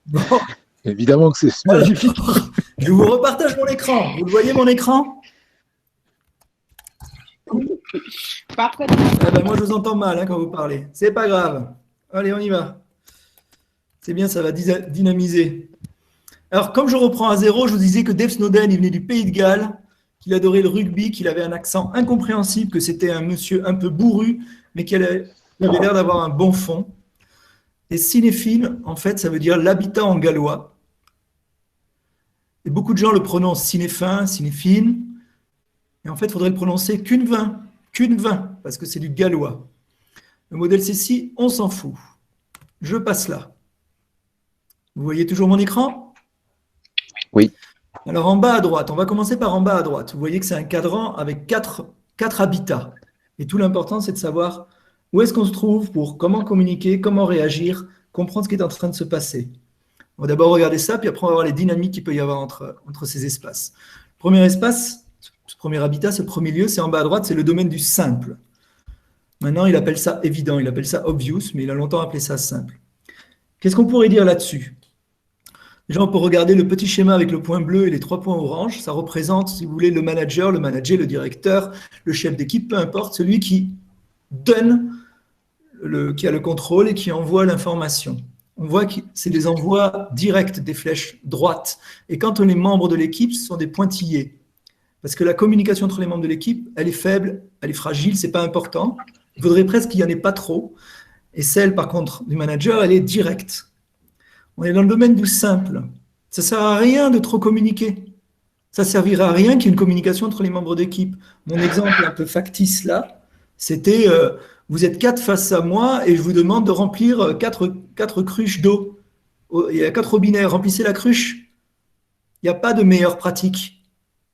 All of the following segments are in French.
Bon, Évidemment que c'est magnifique. je vous repartage mon écran. Vous le voyez, mon écran? Parfaitement. Ah ben, moi, je vous entends mal quand vous parlez. C'est pas grave. Allez, on y va. C'est bien, ça va dynamiser. Alors, comme je reprends à zéro, je vous disais que Dave Snowden, il venait du Pays de Galles, qu'il adorait le rugby, qu'il avait un accent incompréhensible, que c'était un monsieur un peu bourru, mais qu'il avait l'air d'avoir un bon fond. Et cinéphile, en fait, ça veut dire l'habitat en gallois. Et beaucoup de gens le prononcent cinéfin, cinéphile. Et en fait, il faudrait le prononcer cunevin, parce que c'est du gallois. Le modèle C6, on s'en fout. Je passe là. Vous voyez toujours mon écran? Oui. Alors en bas à droite, on va commencer par en bas à droite. Vous voyez que c'est un cadran avec quatre habitats. Et tout l'important, c'est de savoir où est-ce qu'on se trouve pour comment communiquer, comment réagir, comprendre ce qui est en train de se passer. On va d'abord regarder ça, puis après on va voir les dynamiques qu'il peut y avoir entre ces espaces. Le premier espace, ce premier habitat, ce premier lieu, c'est en bas à droite, c'est le domaine du simple. Maintenant, il appelle ça évident, il appelle ça obvious, mais il a longtemps appelé ça simple. Qu'est-ce qu'on pourrait dire là-dessus? Déjà, on peut regarder le petit schéma avec le point bleu et les 3 points orange. Ça représente, si vous voulez, le manager, le directeur, le chef d'équipe, peu importe, celui qui donne, qui a le contrôle et qui envoie l'information. On voit que c'est des envois directs, des flèches droites. Et quand on est membre de l'équipe, ce sont des pointillés. Parce que la communication entre les membres de l'équipe, elle est faible, elle est fragile, c'est pas important. Il faudrait presque qu'il n'y en ait pas trop. Et celle, par contre, du manager, elle est directe. On est dans le domaine du simple. Ça ne sert à rien de trop communiquer. Ça ne servira à rien qu'il y ait une communication entre les membres d'équipe. Mon exemple un peu factice là, c'était vous êtes 4 face à moi et je vous demande de remplir 4 cruches d'eau. Il y a 4 robinets, remplissez la cruche. Il n'y a pas de meilleure pratique.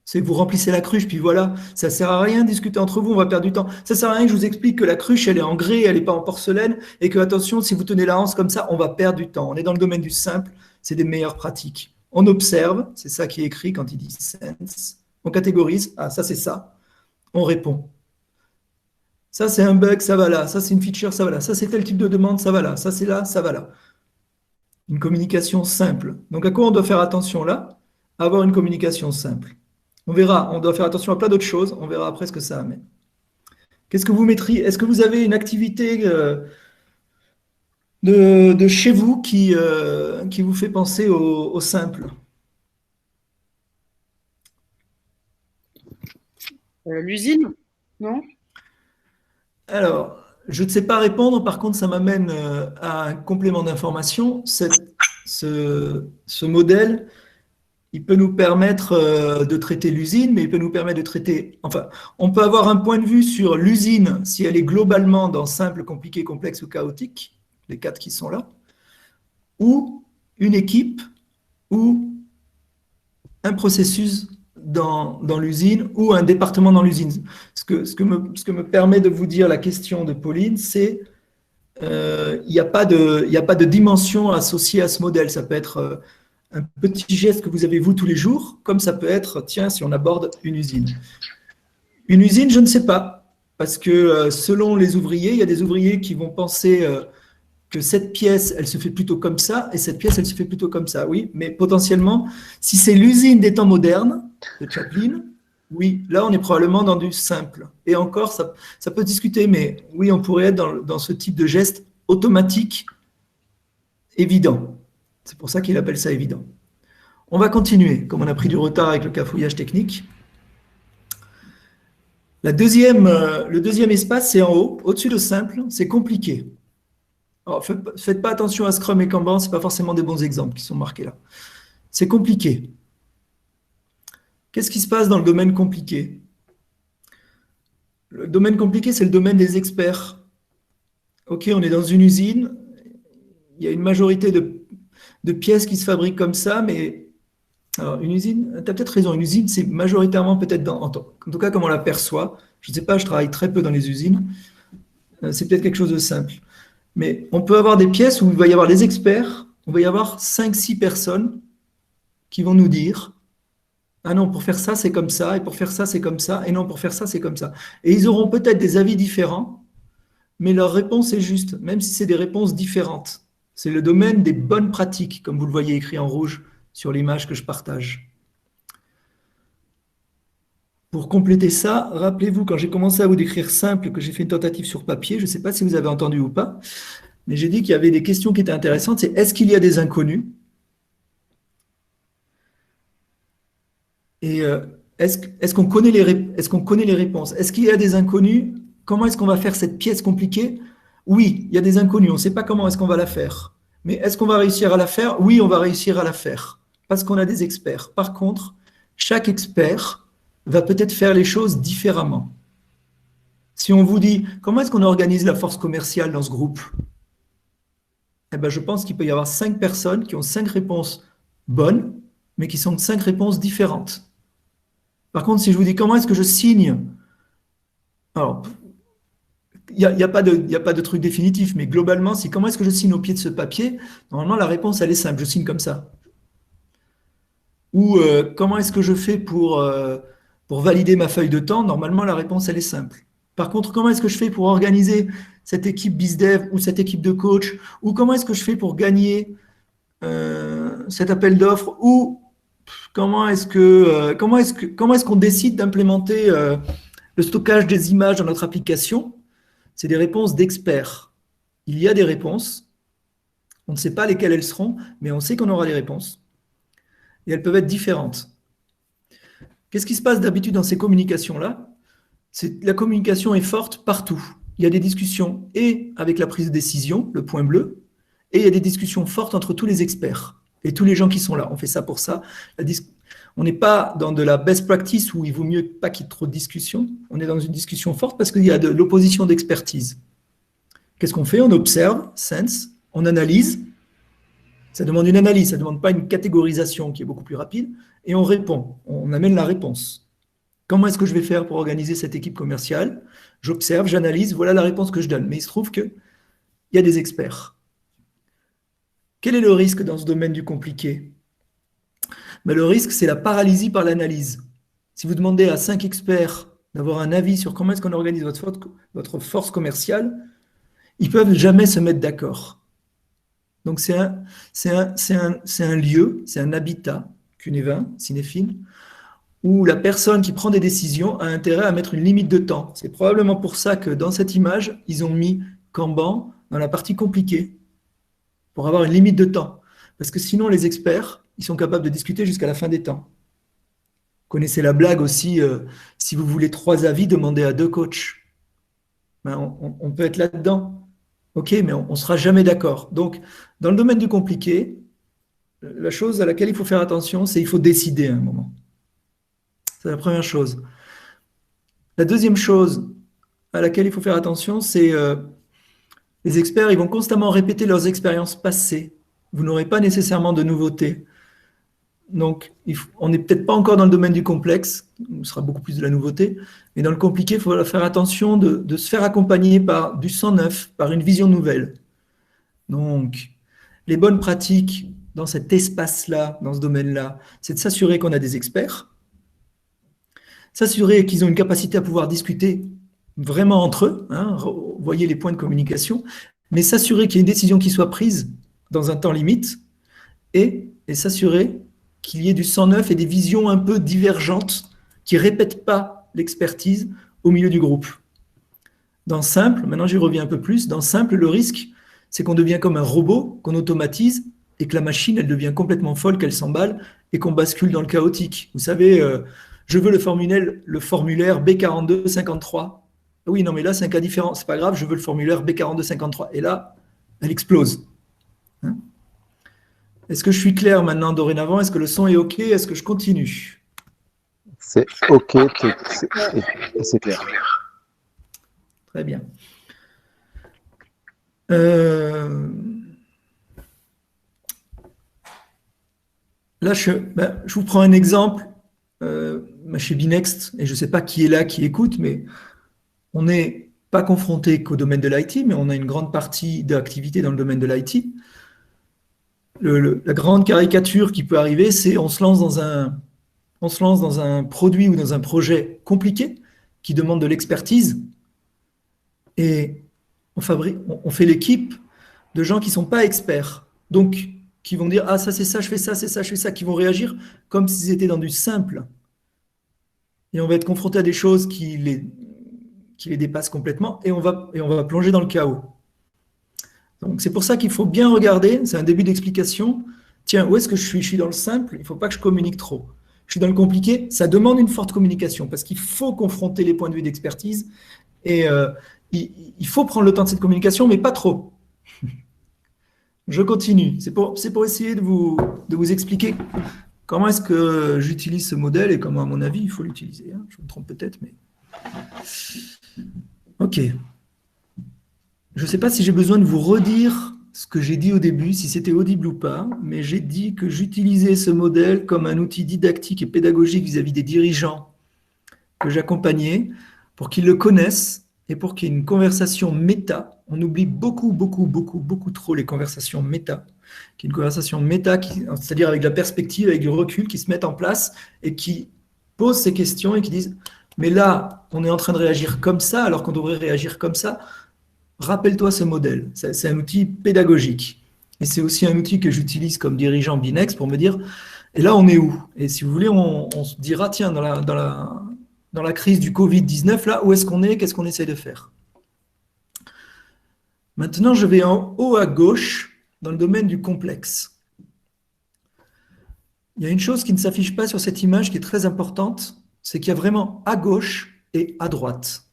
C'est que vous remplissez la cruche, puis voilà. Ça ne sert à rien de discuter entre vous, on va perdre du temps. Ça ne sert à rien que je vous explique que la cruche, elle est en grès, elle n'est pas en porcelaine, et que, attention, si vous tenez la hanse comme ça, on va perdre du temps. On est dans le domaine du simple, c'est des meilleures pratiques. On observe, c'est ça qui est écrit quand il dit sense. On catégorise, ah, ça c'est ça. On répond. Ça c'est un bug, ça va là. Ça c'est une feature, ça va là. Ça c'est tel type de demande, ça va là. Ça c'est là, ça va là. Une communication simple. Donc à quoi on doit faire attention là? Avoir une communication simple. On verra, on doit faire attention à plein d'autres choses, on verra après ce que ça amène. Qu'est-ce que vous mettriez? Est-ce que vous avez une activité de chez vous qui vous fait penser au simple? L'usine, non? Alors, je ne sais pas répondre, par contre, ça m'amène à un complément d'information. Ce modèle, il peut nous permettre de traiter l'usine, mais il peut nous permettre de traiter... Enfin, on peut avoir un point de vue sur l'usine si elle est globalement dans simple, compliqué, complexe ou chaotique, les 4 qui sont là, ou une équipe, ou un processus dans l'usine, ou un département dans l'usine. Ce que me permet de vous dire la question de Pauline, c'est il n'y a pas de dimension associée à ce modèle. Ça peut être... un petit geste que vous avez vous tous les jours, comme ça peut être, tiens, si on aborde une usine. Une usine, je ne sais pas, parce que selon les ouvriers, il y a des ouvriers qui vont penser que cette pièce, elle se fait plutôt comme ça, et cette pièce, elle se fait plutôt comme ça, oui, mais potentiellement, si c'est l'usine des temps modernes, de Chaplin, oui, là, on est probablement dans du simple. Et encore, ça peut discuter, mais oui, on pourrait être dans ce type de geste automatique, évident. C'est pour ça qu'il appelle ça évident. On va continuer, comme on a pris du retard avec le cafouillage technique. Le deuxième espace, c'est en haut, au-dessus de simple, c'est compliqué. Alors, faites pas attention à Scrum et Kanban, ce n'est pas forcément des bons exemples qui sont marqués là. C'est compliqué. Qu'est-ce qui se passe dans le domaine compliqué? Le domaine compliqué, c'est le domaine des experts. Ok, on est dans une usine, il y a une majorité de pièces qui se fabriquent comme ça, mais alors une usine, tu as peut-être raison, une usine, c'est majoritairement peut-être en tout cas comme on l'aperçoit, je ne sais pas, je travaille très peu dans les usines, c'est peut-être quelque chose de simple. Mais on peut avoir des pièces où il va y avoir des experts, on va y avoir 5-6 personnes qui vont nous dire « Ah non, pour faire ça, c'est comme ça, et pour faire ça, c'est comme ça, et non, pour faire ça, c'est comme ça. » Et ils auront peut-être des avis différents, mais leur réponse est juste, même si c'est des réponses différentes. C'est le domaine des bonnes pratiques, comme vous le voyez écrit en rouge sur l'image que je partage. Pour compléter ça, rappelez-vous, quand j'ai commencé à vous décrire simple, que j'ai fait une tentative sur papier, je ne sais pas si vous avez entendu ou pas, mais j'ai dit qu'il y avait des questions qui étaient intéressantes. C'est est-ce qu'il y a des inconnus? Et est-ce qu'on connaît les réponses? Est-ce qu'il y a des inconnus? Comment est-ce qu'on va faire cette pièce compliquée? Oui, il y a des inconnus. On ne sait pas comment est-ce qu'on va la faire. Mais est-ce qu'on va réussir à la faire? Oui, on va réussir à la faire. Parce qu'on a des experts. Par contre, chaque expert va peut-être faire les choses différemment. Si on vous dit, comment est-ce qu'on organise la force commerciale dans ce groupe? Eh bien, je pense qu'il peut y avoir 5 personnes qui ont 5 réponses bonnes, mais qui sont 5 réponses différentes. Par contre, si je vous dis, comment est-ce que je signe? Alors, il n'y a pas de truc définitif, mais globalement, comment est-ce que je signe au pied de ce papier? Normalement, la réponse, elle est simple, je signe comme ça. Ou comment est-ce que je fais pour valider ma feuille de temps? Normalement, la réponse, elle est simple. Par contre, comment est-ce que je fais pour organiser cette équipe BizDev ou cette équipe de coach? Ou comment est-ce que je fais pour gagner cet appel d'offres? Ou comment est-ce qu'on décide d'implémenter le stockage des images dans notre application? C'est des réponses d'experts. Il y a des réponses. On ne sait pas lesquelles elles seront, mais on sait qu'on aura des réponses. Et elles peuvent être différentes. Qu'est-ce qui se passe d'habitude dans ces communications-là? La communication est forte partout. Il y a des discussions et avec la prise de décision, le point bleu, et il y a des discussions fortes entre tous les experts et tous les gens qui sont là. On fait ça pour ça. On n'est pas dans de la best practice où il vaut mieux pas qu'il y ait trop de discussions. On est dans une discussion forte parce qu'il y a de l'opposition d'expertise. Qu'est-ce qu'on fait? On observe, sense, on analyse. Ça demande une analyse, ça ne demande pas une catégorisation qui est beaucoup plus rapide. Et on répond, on amène la réponse. Comment est-ce que je vais faire pour organiser cette équipe commerciale? J'observe, j'analyse, voilà la réponse que je donne. Mais il se trouve qu'il y a des experts. Quel est le risque dans ce domaine du compliqué? Mais le risque, c'est la paralysie par l'analyse. Si vous demandez à 5 experts d'avoir un avis sur comment est-ce qu'on organise votre force commerciale, ils ne peuvent jamais se mettre d'accord. Donc c'est un lieu, c'est un habitat, Cunevin, cinéphile, où la personne qui prend des décisions a intérêt à mettre une limite de temps. C'est probablement pour ça que dans cette image, ils ont mis Kanban dans la partie compliquée, pour avoir une limite de temps. Parce que sinon, les experts, ils sont capables de discuter jusqu'à la fin des temps. Vous connaissez la blague aussi, si vous voulez 3 avis, demandez à 2 coachs. Ben, on peut être là-dedans. Ok, mais on ne sera jamais d'accord. Donc, dans le domaine du compliqué, la chose à laquelle il faut faire attention, c'est qu'il faut décider à un moment. C'est la première chose. La deuxième chose à laquelle il faut faire attention, c'est les experts, ils vont constamment répéter leurs expériences passées. Vous n'aurez pas nécessairement de nouveautés. Donc, on n'est peut-être pas encore dans le domaine du complexe, ce sera beaucoup plus de la nouveauté, mais dans le compliqué, il faut faire attention de se faire accompagner par du sang neuf, par une vision nouvelle. Donc, les bonnes pratiques dans cet espace-là, dans ce domaine-là, c'est de s'assurer qu'on a des experts, s'assurer qu'ils ont une capacité à pouvoir discuter vraiment entre eux, hein, voyez les points de communication, mais s'assurer qu'il y ait une décision qui soit prise dans un temps limite et s'assurer qu'il y ait du sang neuf et des visions un peu divergentes qui ne répètent pas l'expertise au milieu du groupe. Dans Simple, maintenant j'y reviens un peu plus, dans Simple, le risque, c'est qu'on devient comme un robot, qu'on automatise et que la machine, elle devient complètement folle, qu'elle s'emballe et qu'on bascule dans le chaotique. Vous savez, je veux le formulaire B4253. Oui, non, mais là, c'est un cas différent. C'est pas grave, je veux le formulaire B4253. Et là, elle explose. Hein? Est-ce que je suis clair maintenant, dorénavant? Est-ce que le son est OK? Est-ce que je continue? C'est OK, c'est clair. Très bien. Là, je vous prends un exemple chez Binext, et je ne sais pas qui est là, qui écoute, mais on n'est pas confronté qu'au domaine de l'IT, mais on a une grande partie d'activité dans le domaine de l'IT. La grande caricature qui peut arriver, c'est on se lance dans un produit ou dans un projet compliqué qui demande de l'expertise et on fait l'équipe de gens qui ne sont pas experts, donc qui vont dire « Ah, ça c'est ça, je fais ça, c'est ça, je fais ça », qui vont réagir comme s'ils étaient dans du simple. Et on va être confronté à des choses qui les dépassent complètement et on va plonger dans le chaos. Donc c'est pour ça qu'il faut bien regarder, c'est un début d'explication. Tiens, où est-ce que je suis? Je suis dans le simple, il ne faut pas que je communique trop. Je suis dans le compliqué, ça demande une forte communication parce qu'il faut confronter les points de vue d'expertise et il faut prendre le temps de cette communication, mais pas trop. Je continue. C'est pour essayer de vous expliquer comment est-ce que j'utilise ce modèle et comment, à mon avis, il faut l'utiliser. Je me trompe peut-être, mais... Ok. Je ne sais pas si j'ai besoin de vous redire ce que j'ai dit au début, si c'était audible ou pas, mais j'ai dit que j'utilisais ce modèle comme un outil didactique et pédagogique vis-à-vis des dirigeants que j'accompagnais pour qu'ils le connaissent et pour qu'il y ait une conversation méta. On oublie beaucoup trop les conversations méta. Une conversation méta, c'est-à-dire avec de la perspective, avec du recul, qui se mettent en place et qui posent ces questions et qui disent « Mais là, on est en train de réagir comme ça alors qu'on devrait réagir comme ça. » Rappelle-toi ce modèle, c'est un outil pédagogique. Et c'est aussi un outil que j'utilise comme dirigeant Binex pour me dire, et là on est où? Et si vous voulez, on se dira, tiens, dans la crise du Covid-19, là, où est-ce qu'on est? Qu'est-ce qu'on essaie de faire? Maintenant, je vais en haut à gauche, dans le domaine du complexe. Il y a une chose qui ne s'affiche pas sur cette image qui est très importante, c'est qu'il y a vraiment à gauche et à droite.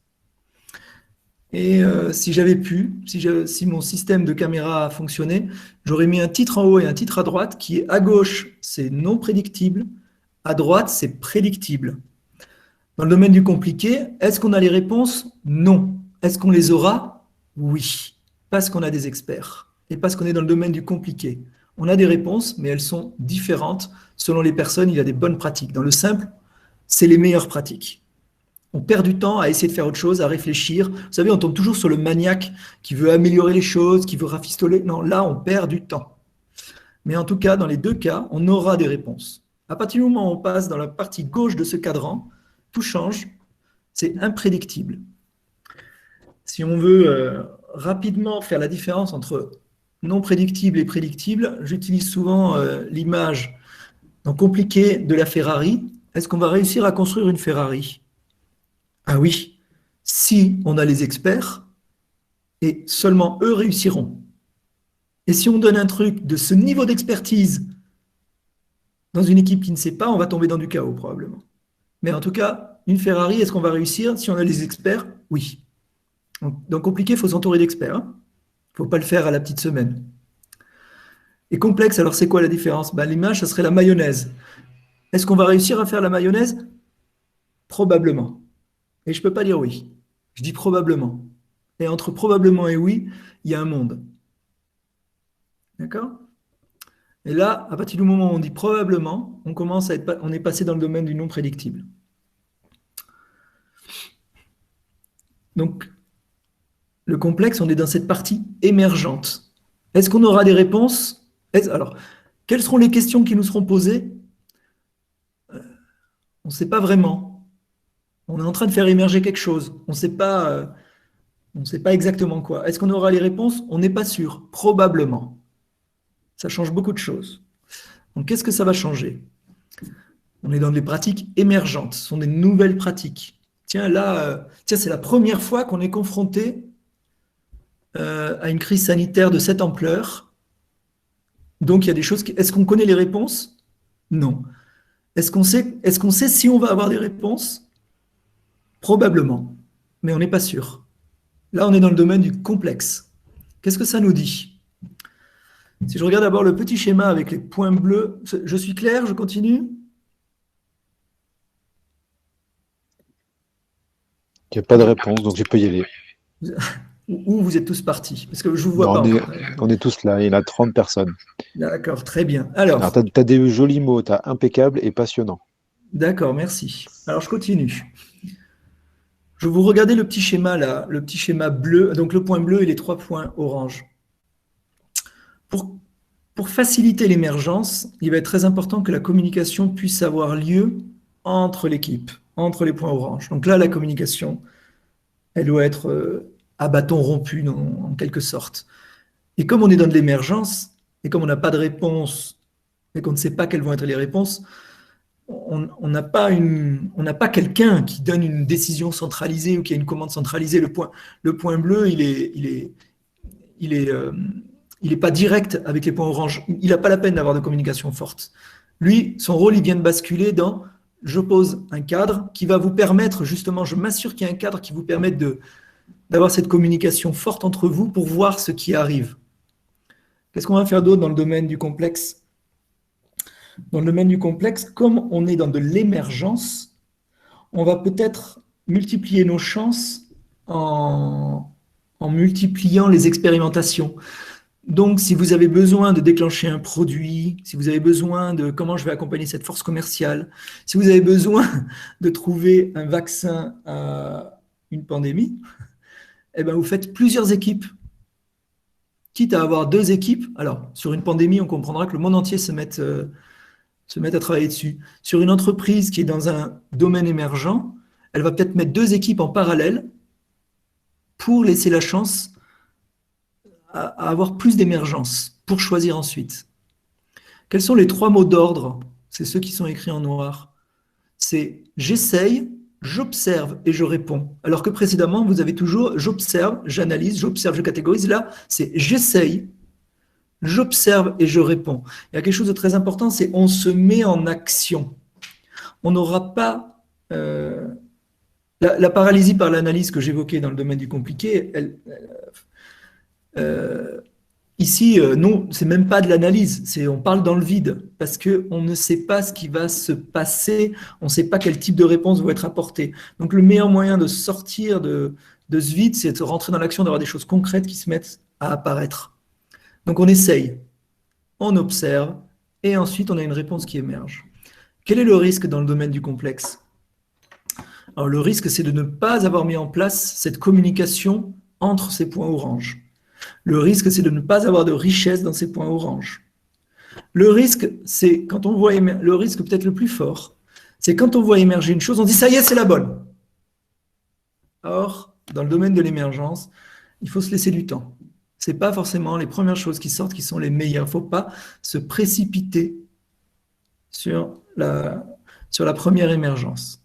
Et si j'avais pu, si mon système de caméra fonctionnait, j'aurais mis un titre en haut et un titre à droite qui est à gauche, c'est non prédictible, à droite, c'est prédictible. Dans le domaine du compliqué, est-ce qu'on a les réponses? Non. Est-ce qu'on les aura? Oui. Parce qu'on a des experts et parce qu'on est dans le domaine du compliqué. On a des réponses, mais elles sont différentes. Selon les personnes, il y a des bonnes pratiques. Dans le simple, c'est les meilleures pratiques. On perd du temps à essayer de faire autre chose, à réfléchir. Vous savez, on tombe toujours sur le maniaque qui veut améliorer les choses, qui veut rafistoler. Non, là, on perd du temps. Mais en tout cas, dans les deux cas, on aura des réponses. À partir du moment où on passe dans la partie gauche de ce cadran, tout change. C'est imprédictible. Si on veut rapidement faire la différence entre non prédictible et prédictible, j'utilise souvent l'image donc compliquée de la Ferrari. Est-ce qu'on va réussir à construire une Ferrari? Ah oui, si on a les experts, et seulement eux réussiront. Et si on donne un truc de ce niveau d'expertise dans une équipe qui ne sait pas, on va tomber dans du chaos probablement. Mais en tout cas, une Ferrari, est-ce qu'on va réussir? Si on a les experts, oui. Donc compliqué, il faut s'entourer d'experts. Il ne faut pas le faire à la petite semaine. Et complexe, alors c'est quoi la différence? L'image, ça serait la mayonnaise. Est-ce qu'on va réussir à faire la mayonnaise? Probablement. Et je ne peux pas dire oui. Je dis probablement. Et entre probablement et oui, il y a un monde. D'accord? Et là, à partir du moment où on dit probablement, on est passé dans le domaine du non prédictible. Donc, le complexe, on est dans cette partie émergente. Est-ce qu'on aura des réponses? Alors, quelles seront les questions qui nous seront posées? On ne sait pas vraiment. On est en train de faire émerger quelque chose. On ne sait pas exactement quoi. Est-ce qu'on aura les réponses? On n'est pas sûr. Probablement. Ça change beaucoup de choses. Donc, qu'est-ce que ça va changer? On est dans des pratiques émergentes. Ce sont des nouvelles pratiques. Tiens, là, c'est la première fois qu'on est confronté à une crise sanitaire de cette ampleur. Donc, il y a des choses... Est-ce qu'on connaît les réponses? Non. Est-ce qu'on sait si on va avoir des réponses? Probablement, mais on n'est pas sûr. Là, on est dans le domaine du complexe. Qu'est-ce que ça nous dit? Si je regarde d'abord le petit schéma avec les points bleus, je suis clair, je continue? Il n'y a pas de réponse, donc je peux y aller. Ou vous êtes tous partis? Parce que je ne vous vois Non, pas. On est tous là, il y a 30 personnes. D'accord, très bien. Alors tu as des jolis mots, tu as impeccable et passionnant. D'accord, merci. Alors, je continue. Je vous regardez le petit schéma là, le petit schéma bleu, donc le point bleu et les 3 points orange. Pour faciliter l'émergence, il va être très important que la communication puisse avoir lieu entre l'équipe, entre les points orange. Donc là, la communication, elle doit être à bâton rompu en quelque sorte. Et comme on est dans de l'émergence, et comme on n'a pas de réponse, et qu'on ne sait pas quelles vont être les réponses, on n'a pas quelqu'un qui donne une décision centralisée ou qui a une commande centralisée. Le point bleu, il est pas direct avec les points orange. Il n'a pas la peine d'avoir de communication forte. Lui, son rôle, il vient de basculer dans je pose un cadre qui va vous permettre, justement, je m'assure qu'il y a un cadre qui vous permette d'avoir cette communication forte entre vous pour voir ce qui arrive. Qu'est-ce qu'on va faire d'autre dans le domaine du complexe? Dans le domaine du complexe, comme on est dans de l'émergence, on va peut-être multiplier nos chances en multipliant les expérimentations. Donc, si vous avez besoin de déclencher un produit, si vous avez besoin de comment je vais accompagner cette force commerciale, si vous avez besoin de trouver un vaccin à une pandémie, eh bien, vous faites plusieurs équipes. Quitte à avoir 2 équipes, alors sur une pandémie, on comprendra que le monde entier se mette à travailler dessus. Sur une entreprise qui est dans un domaine émergent, elle va peut-être mettre 2 équipes en parallèle pour laisser la chance à avoir plus d'émergence, pour choisir ensuite. Quels sont les 3 mots d'ordre? C'est ceux qui sont écrits en noir. C'est j'essaye, j'observe et je réponds. Alors que précédemment, vous avez toujours j'observe, j'analyse, j'observe, je catégorise. Là, c'est j'essaye, j'observe et je réponds. Il y a quelque chose de très important, c'est on se met en action. On n'aura pas... la paralysie par l'analyse que j'évoquais dans le domaine du compliqué, ici, non, c'est même pas de l'analyse, on parle dans le vide, parce qu'on ne sait pas ce qui va se passer, on ne sait pas quel type de réponse va être apportée. Donc le meilleur moyen de sortir de ce vide, c'est de rentrer dans l'action, d'avoir des choses concrètes qui se mettent à apparaître. Donc on essaye, on observe, et ensuite on a une réponse qui émerge. Quel est le risque dans le domaine du complexe? Alors le risque, c'est de ne pas avoir mis en place cette communication entre ces points orange. Le risque, c'est de ne pas avoir de richesse dans ces points orange. Le risque, c'est quand on voit le risque peut-être le plus fort, c'est quand on voit émerger une chose, on dit ça y est, c'est la bonne. Or, dans le domaine de l'émergence, il faut se laisser du temps. Ce n'est pas forcément les premières choses qui sortent qui sont les meilleures. Il ne faut pas se précipiter sur la première émergence.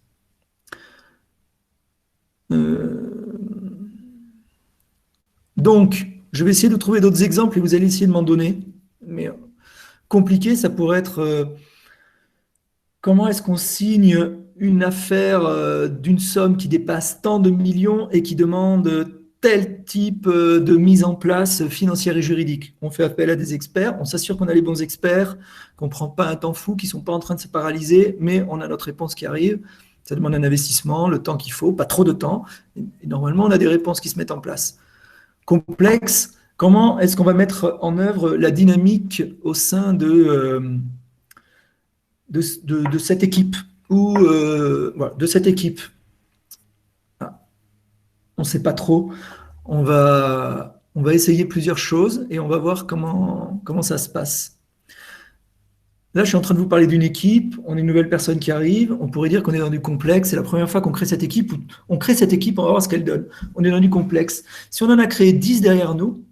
Donc, je vais essayer de trouver d'autres exemples et vous allez essayer de m'en donner. Mais compliqué, ça pourrait être comment est-ce qu'on signe une affaire d'une somme qui dépasse tant de millions et qui demande tel type de mise en place financière et juridique. On fait appel à des experts, on s'assure qu'on a les bons experts, qu'on ne prend pas un temps fou, qu'ils ne sont pas en train de se paralyser, mais on a notre réponse qui arrive. Ça demande un investissement, le temps qu'il faut, pas trop de temps. Et normalement, on a des réponses qui se mettent en place. Complexe, comment est-ce qu'on va mettre en œuvre la dynamique au sein de cette équipe ou voilà, de cette équipe? On ne sait pas trop. On va essayer plusieurs choses et on va voir comment ça se passe. Là, je suis en train de vous parler d'une équipe, on est une nouvelle personne qui arrive, on pourrait dire qu'on est dans du complexe, c'est la première fois qu'on crée cette équipe, on crée cette équipe, on va voir ce qu'elle donne. On est dans du complexe. Si on en a créé 10 derrière nous,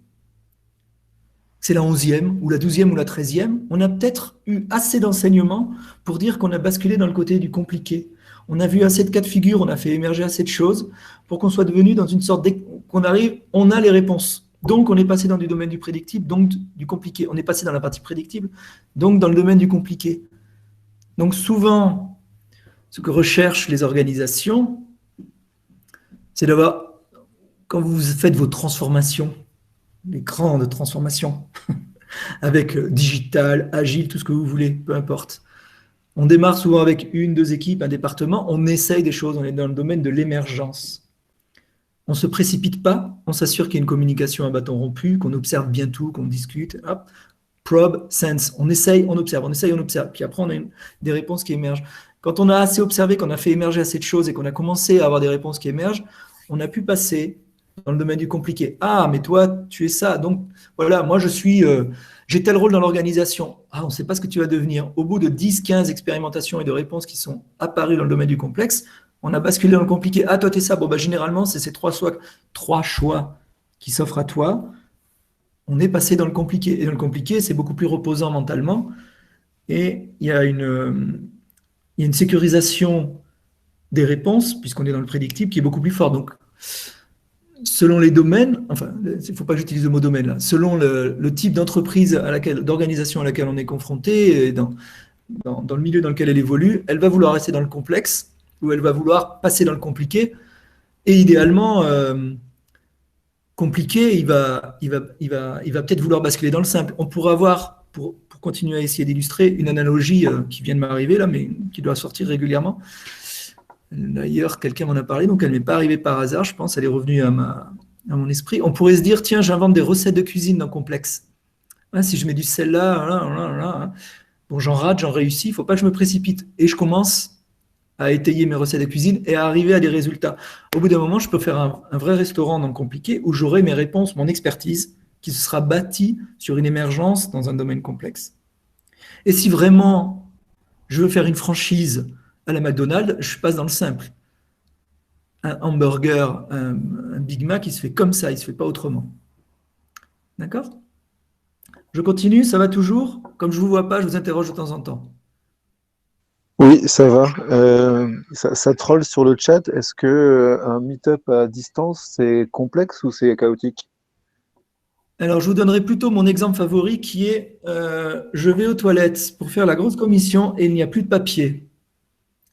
c'est la 11e, ou la 12e, ou la 13e, on a peut-être eu assez d'enseignements pour dire qu'on a basculé dans le côté du compliqué. On a vu assez de cas de figure, on a fait émerger assez de choses pour qu'on soit devenu dans une sorte, qu'on arrive, on a les réponses. Donc, on est passé dans du domaine du prédictible, donc du compliqué. On est passé dans la partie prédictible, donc dans le domaine du compliqué. Donc, souvent, ce que recherchent les organisations, c'est d'avoir, quand vous faites vos transformations, les grandes transformations, avec digital, agile, tout ce que vous voulez, peu importe. On démarre souvent avec 1, 2 équipes, un département, on essaye des choses, on est dans le domaine de l'émergence. On ne se précipite pas, on s'assure qu'il y a une communication à bâton rompu, qu'on observe bien tout, qu'on discute. Hop. Probe, sense. On essaye, on observe, on essaye, on observe. Puis après, on a des réponses qui émergent. Quand on a assez observé, qu'on a fait émerger assez de choses et qu'on a commencé à avoir des réponses qui émergent, on a pu passer dans le domaine du compliqué. Ah, mais toi, tu es ça. Donc, voilà, moi, j'ai tel rôle dans l'organisation. Ah, on ne sait pas ce que tu vas devenir. Au bout de 10, 15 expérimentations et de réponses qui sont apparues dans le domaine du complexe, on a basculé dans le compliqué. Ah, toi, tu es ça. Bon, généralement, c'est ces 3 choix qui s'offrent à toi. On est passé dans le compliqué. Et dans le compliqué, c'est beaucoup plus reposant mentalement. Et il y a une sécurisation des réponses, puisqu'on est dans le prédictible, qui est beaucoup plus fort. Donc, selon les domaines, enfin, il ne faut pas que j'utilise le mot domaine là, selon le type d'entreprise, d'organisation à laquelle on est confronté, et dans le milieu dans lequel elle évolue, elle va vouloir rester dans le complexe, ou elle va vouloir passer dans le compliqué. Et idéalement, compliqué, il va peut-être vouloir basculer dans le simple. On pourrait avoir, pour continuer à essayer d'illustrer, une analogie qui vient de m'arriver là, mais qui doit sortir régulièrement. D'ailleurs, quelqu'un m'en a parlé, donc elle ne m'est pas arrivée par hasard, je pense, elle est revenue à mon esprit. On pourrait se dire, tiens, j'invente des recettes de cuisine dans complexe. Hein, si je mets du sel là, bon, j'en rate, j'en réussis, il ne faut pas que je me précipite. Et je commence à étayer mes recettes de cuisine et à arriver à des résultats. Au bout d'un moment, je peux faire un vrai restaurant dans le compliqué où j'aurai mes réponses, mon expertise, qui se sera bâtie sur une émergence dans un domaine complexe. Et si vraiment je veux faire une franchise à la McDonald's, je passe dans le simple. Un hamburger, un Big Mac, il se fait comme ça, il ne se fait pas autrement. D'accord ? Je continue, ça va toujours ? Comme je ne vous vois pas, je vous interroge de temps en temps. Oui, ça va. Ça troll sur le chat. Est-ce que un meet-up à distance, c'est complexe ou c'est chaotique? Alors, je vous donnerai plutôt mon exemple favori qui est je vais aux toilettes pour faire la grosse commission et il n'y a plus de papier.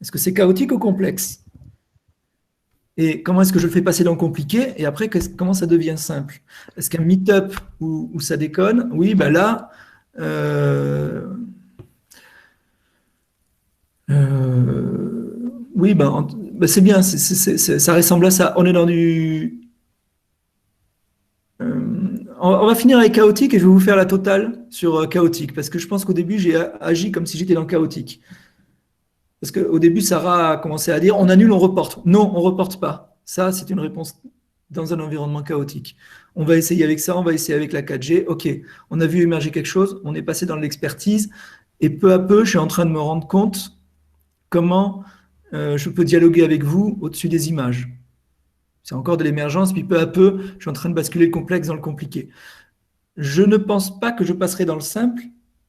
Est-ce que c'est chaotique ou complexe? Et comment est-ce que je le fais passer dans le compliqué? Et après, comment ça devient simple? Est-ce qu'un meet-up où ça déconne? Oui, ben là, oui, c'est bien, ça ressemble à ça. On est dans du. On va finir avec chaotique et je vais vous faire la totale sur chaotique parce que je pense qu'au début, j'ai agi comme si j'étais dans chaotique. Parce qu'au début, Sarah a commencé à dire on annule, on reporte. Non, on ne reporte pas. Ça, c'est une réponse dans un environnement chaotique. On va essayer avec ça, on va essayer avec la 4G. OK, on a vu émerger quelque chose, on est passé dans l'expertise et peu à peu, je suis en train de me rendre compte comment je peux dialoguer avec vous au-dessus des images. C'est encore de l'émergence, puis peu à peu, je suis en train de basculer le complexe dans le compliqué. Je ne pense pas que je passerai dans le simple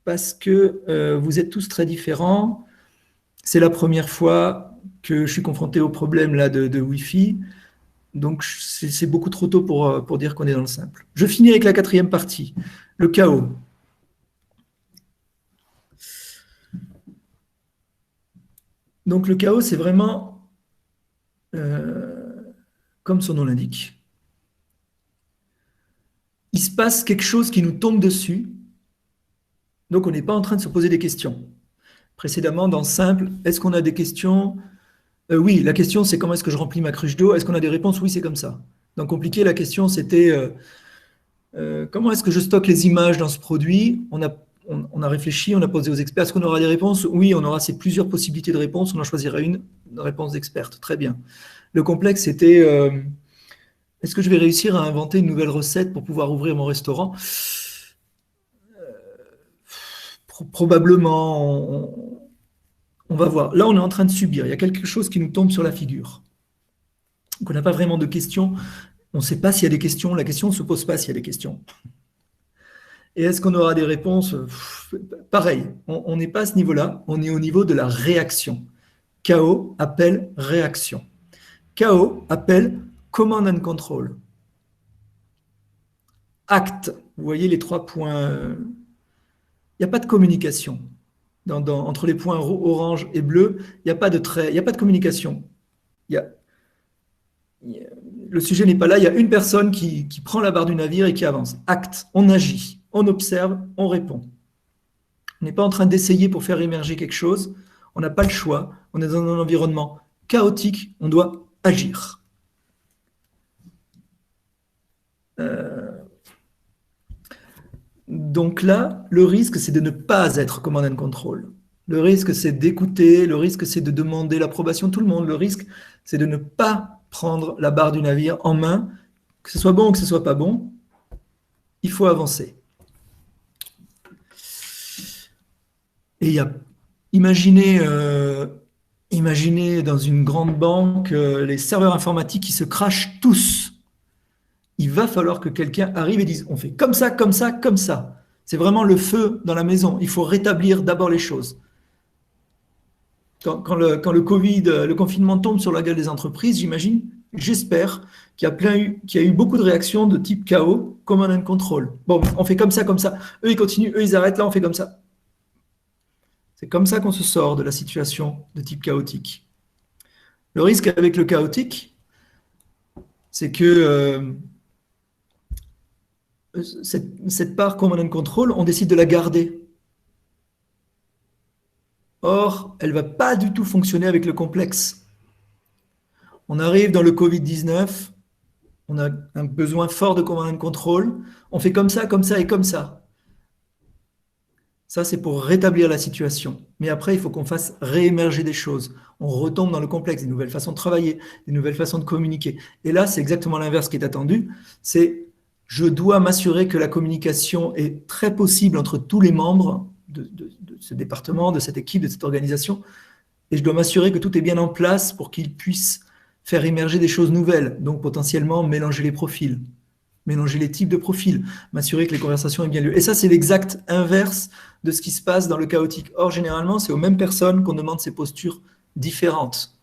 parce que vous êtes tous très différents. C'est la première fois que je suis confronté au problème là de Wi-Fi. Donc, c'est beaucoup trop tôt pour dire qu'on est dans le simple. Je finis avec la 4e partie, le chaos. Donc, le chaos, c'est vraiment, comme son nom l'indique, il se passe quelque chose qui nous tombe dessus. Donc, on n'est pas en train de se poser des questions. Précédemment, dans simple, est-ce qu'on a des questions? Oui, la question, c'est comment est-ce que je remplis ma cruche d'eau? Est-ce qu'on a des réponses? Oui, c'est comme ça. Dans compliqué, la question, c'était comment est-ce que je stocke les images dans ce produit? On a réfléchi, on a posé aux experts. Est-ce qu'on aura des réponses? Oui, on aura ces plusieurs possibilités de réponses. On en choisira une réponse d'experte. Très bien. Le complexe, c'était est-ce que je vais réussir à inventer une nouvelle recette pour pouvoir ouvrir mon restaurant? Probablement, on va voir. Là, on est en train de subir. Il y a quelque chose qui nous tombe sur la figure. Donc, on n'a pas vraiment de questions. On ne sait pas s'il y a des questions. La question ne se pose pas s'il y a des questions. Et est-ce qu'on aura des réponses? Pareil, on n'est pas à ce niveau-là. On est au niveau de la réaction. Chaos appelle réaction. Chaos appelle command and control. Acte. Vous voyez les 3 points. Il n'y a pas de communication. Entre les points orange et bleu, il n'y a pas de trait, il n'y a pas de communication. Le sujet n'est pas là, il y a une personne qui prend la barre du navire et qui avance. Acte, on agit, on observe, on répond. On n'est pas en train d'essayer pour faire émerger quelque chose, on n'a pas le choix, on est dans un environnement chaotique, on doit agir. Donc là, le risque, c'est de ne pas être command and control. Le risque, c'est d'écouter. Le risque, c'est de demander l'approbation de tout le monde. Le risque, c'est de ne pas prendre la barre du navire en main. Que ce soit bon ou que ce ne soit pas bon, il faut avancer. Et imaginez dans une grande banque les serveurs informatiques qui se crachent tous. Il il va falloir que quelqu'un arrive et dise on fait comme ça, comme ça, comme ça. C'est vraiment le feu dans la maison. Il faut rétablir d'abord les choses. Quand le Covid, le confinement tombe sur la gueule des entreprises, j'imagine, j'espère qu'il y a eu beaucoup de réactions de type chaos, command and control. Bon, on fait comme ça, comme ça. Eux, ils continuent, eux, ils arrêtent, là, on fait comme ça. C'est comme ça qu'on se sort de la situation de type chaotique. Le risque avec le chaotique, c'est que cette part command and control, on décide de la garder. Or, elle ne va pas du tout fonctionner avec le complexe. On arrive dans le Covid-19, on a un besoin fort de command and control, on fait comme ça et comme ça. Ça, c'est pour rétablir la situation. Mais après, il faut qu'on fasse réémerger des choses. On retombe dans le complexe, des nouvelles façons de travailler, des nouvelles façons de communiquer. Et là, c'est exactement l'inverse qui est attendu. C'est je dois m'assurer que la communication est très possible entre tous les membres de ce département, de cette équipe, de cette organisation. Et je dois m'assurer que tout est bien en place pour qu'ils puissent faire émerger des choses nouvelles. Donc, potentiellement, mélanger les profils, mélanger les types de profils, m'assurer que les conversations aient bien lieu. Et ça, c'est l'exact inverse de ce qui se passe dans le chaotique. Or, généralement, c'est aux mêmes personnes qu'on demande ces postures différentes.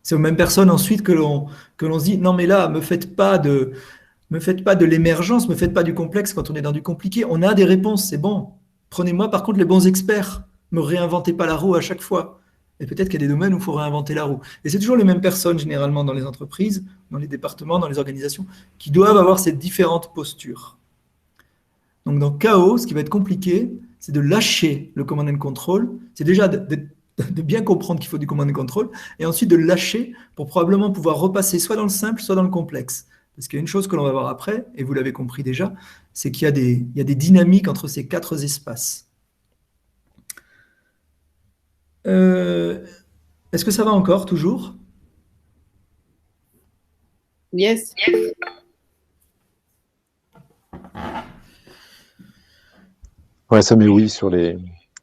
C'est aux mêmes personnes ensuite que l'on se dit, non mais là, me faites pas de l'émergence, me faites pas du complexe quand on est dans du compliqué. On a des réponses, c'est bon. Prenez-moi par contre les bons experts. Me réinventez pas la roue à chaque fois. Et peut-être qu'il y a des domaines où il faut réinventer la roue. Et c'est toujours les mêmes personnes, généralement, dans les entreprises, dans les départements, dans les organisations, qui doivent avoir ces différentes postures. Donc, dans chaos, ce qui va être compliqué, c'est de lâcher le command and control. C'est déjà de bien comprendre qu'il faut du command and control, et ensuite de lâcher pour probablement pouvoir repasser soit dans le simple, soit dans le complexe. Parce qu'il y a une chose que l'on va voir après, et vous l'avez compris déjà, c'est qu'il y a des dynamiques entre ces quatre espaces. Est-ce que ça va encore, toujours? Yes. Ouais, ça met oui sur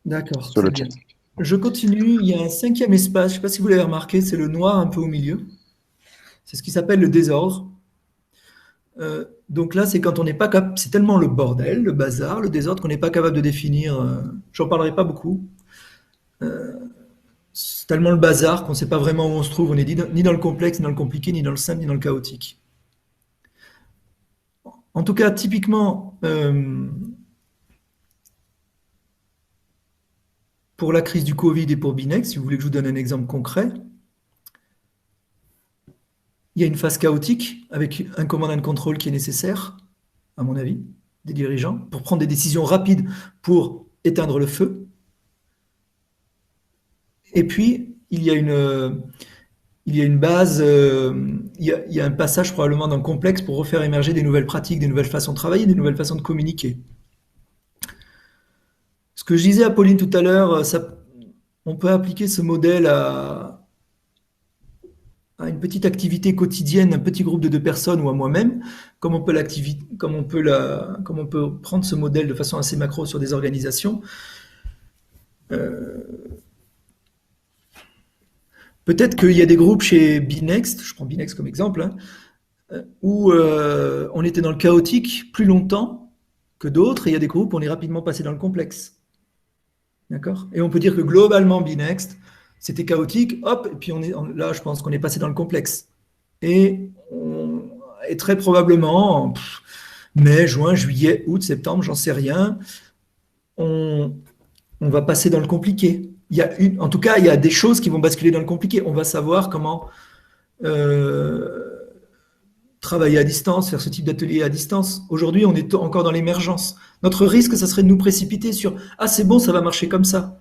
D'accord, sur le très chat. bien. Je continue, il y a un cinquième espace, je ne sais pas si vous l'avez remarqué, c'est le noir un peu au milieu. C'est ce qui s'appelle le désordre. Donc là, c'est quand on n'est pas capable, c'est tellement le bordel, le bazar, le désordre qu'on n'est pas capable de définir. J'en parlerai pas beaucoup. C'est tellement le bazar qu'on ne sait pas vraiment où on se trouve. On n'est ni dans le complexe, ni dans le compliqué, ni dans le simple, ni dans le chaotique. En tout cas, typiquement, pour la crise du Covid et pour Binex, si vous voulez que je vous donne un exemple concret, il y a une phase chaotique avec un command and control qui est nécessaire, à mon avis, des dirigeants, pour prendre des décisions rapides pour éteindre le feu. Et puis, il y a une base, il y a un passage probablement dans le complexe pour refaire émerger des nouvelles pratiques, des nouvelles façons de travailler, des nouvelles façons de communiquer. Ce que je disais à Pauline tout à l'heure, on peut appliquer ce modèle à une petite activité quotidienne, un petit groupe de 2 personnes ou à moi-même, comme on peut prendre ce modèle de façon assez macro sur des organisations. Peut-être qu'il y a des groupes chez Binext, je prends Binext comme exemple, où on était dans le chaotique plus longtemps que d'autres, et il y a des groupes où on est rapidement passé dans le complexe. D'accord? Et on peut dire que globalement, Binext, c'était chaotique, hop, et puis là, je pense qu'on est passé dans le complexe. Et très probablement, mai, juin, juillet, août, septembre, j'en sais rien, on va passer dans le compliqué. En tout cas, il y a des choses qui vont basculer dans le compliqué. On va savoir comment travailler à distance, faire ce type d'atelier à distance. Aujourd'hui, on est encore dans l'émergence. Notre risque, ça serait de nous précipiter sur « Ah, c'est bon, ça va marcher comme ça ».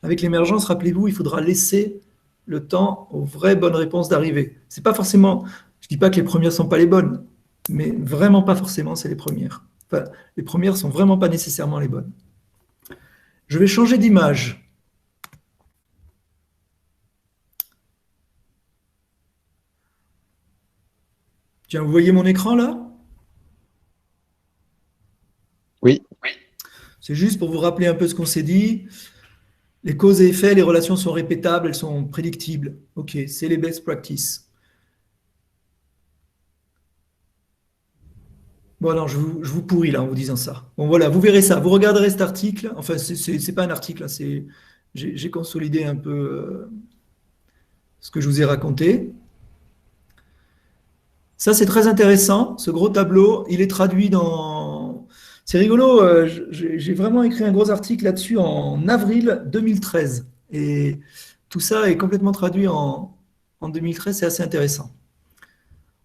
Avec l'émergence, rappelez-vous, il faudra laisser le temps aux vraies bonnes réponses d'arriver. C'est pas forcément, je dis pas que les premières sont pas les bonnes, mais vraiment pas forcément, c'est les premières. Enfin, les premières sont vraiment pas nécessairement les bonnes. Je vais changer d'image. Tiens, vous voyez mon écran là? Oui. C'est juste pour vous rappeler un peu ce qu'on s'est dit. Les causes et effets, les relations sont répétables, elles sont prédictibles. Ok, c'est les best practices. Bon, non, je vous pourris là en vous disant ça. Bon, voilà, vous verrez ça. Vous regarderez cet article. Enfin, c'est pas un article, hein, j'ai consolidé un peu ce que je vous ai raconté. Ça, c'est très intéressant. Ce gros tableau, il est traduit dans. C'est rigolo. J'ai vraiment écrit un gros article là-dessus en avril 2013. Et tout ça est complètement traduit en 2013. C'est assez intéressant.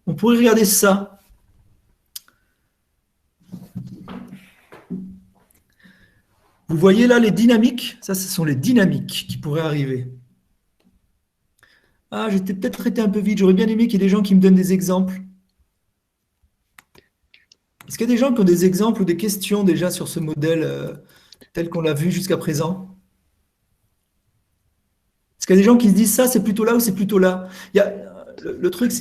On pourrait regarder ça. Vous voyez là les dynamiques? Ça, ce sont les dynamiques qui pourraient arriver. Ah, j'étais peut-être été un peu vite. J'aurais bien aimé qu'il y ait des gens qui me donnent des exemples. Est-ce qu'il y a des gens qui ont des exemples ou des questions déjà sur ce modèle tel qu'on l'a vu jusqu'à présent? Est-ce qu'il y a des gens qui se disent ça, c'est plutôt là ou c'est plutôt là? Le truc,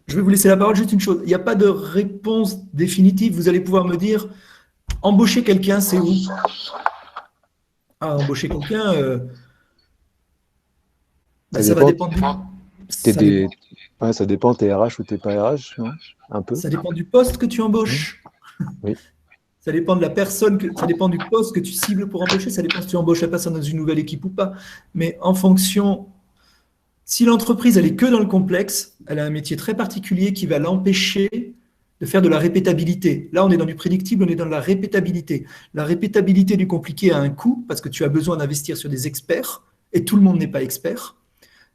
je vais vous laisser la parole, juste une chose. Il n'y a pas de réponse définitive. Vous allez pouvoir me dire, embaucher quelqu'un, c'est où? Ah, embaucher quelqu'un, Ça ça va dépend. dépendre T'es ça des... dépend, ouais, ça dépend, t'es RH ou t'es pas RH, non? Un peu. ça dépend du poste que tu Mmh. embauches. Oui. Ça dépend de la personne, ça dépend du poste que tu cibles pour embaucher. Ça dépend si tu embauches la personne dans une nouvelle équipe ou pas. Mais en fonction, si l'entreprise elle est que dans le complexe, elle a un métier très particulier qui va l'empêcher de faire de la répétabilité. Là, on est dans du prédictible, on est dans la répétabilité. La répétabilité du compliqué a un coût parce que tu as besoin d'investir sur des experts et tout le monde n'est pas expert.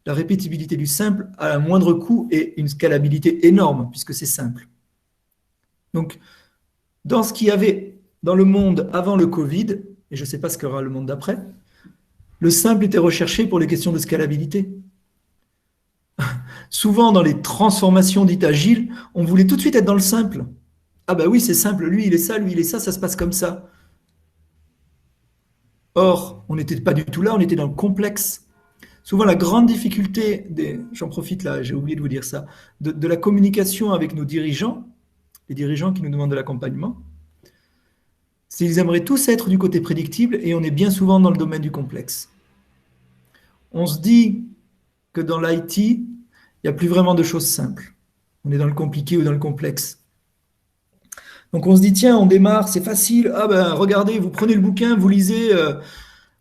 La répétibilité du simple a un moindre coût et une scalabilité énorme puisque c'est simple. Donc, dans ce qu'il y avait dans le monde avant le Covid, et je ne sais pas ce qu'aura le monde d'après, le simple était recherché pour les questions de scalabilité. Souvent, dans les transformations dites agiles, on voulait tout de suite être dans le simple. Ah bah oui, c'est simple, lui il est ça, ça se passe comme ça. Or, on n'était pas du tout là, on était dans le complexe. Souvent, la grande difficulté, j'en profite là, j'ai oublié de vous dire ça, de la communication avec nos dirigeants, les dirigeants qui nous demandent de l'accompagnement, c'est qu'ils aimeraient tous être du côté prédictible et on est bien souvent dans le domaine du complexe. On se dit que dans l'IT, il n'y a plus vraiment de choses simples. On est dans le compliqué ou dans le complexe. Donc on se dit, tiens, on démarre, c'est facile. Ah ben regardez, vous prenez le bouquin, vous lisez,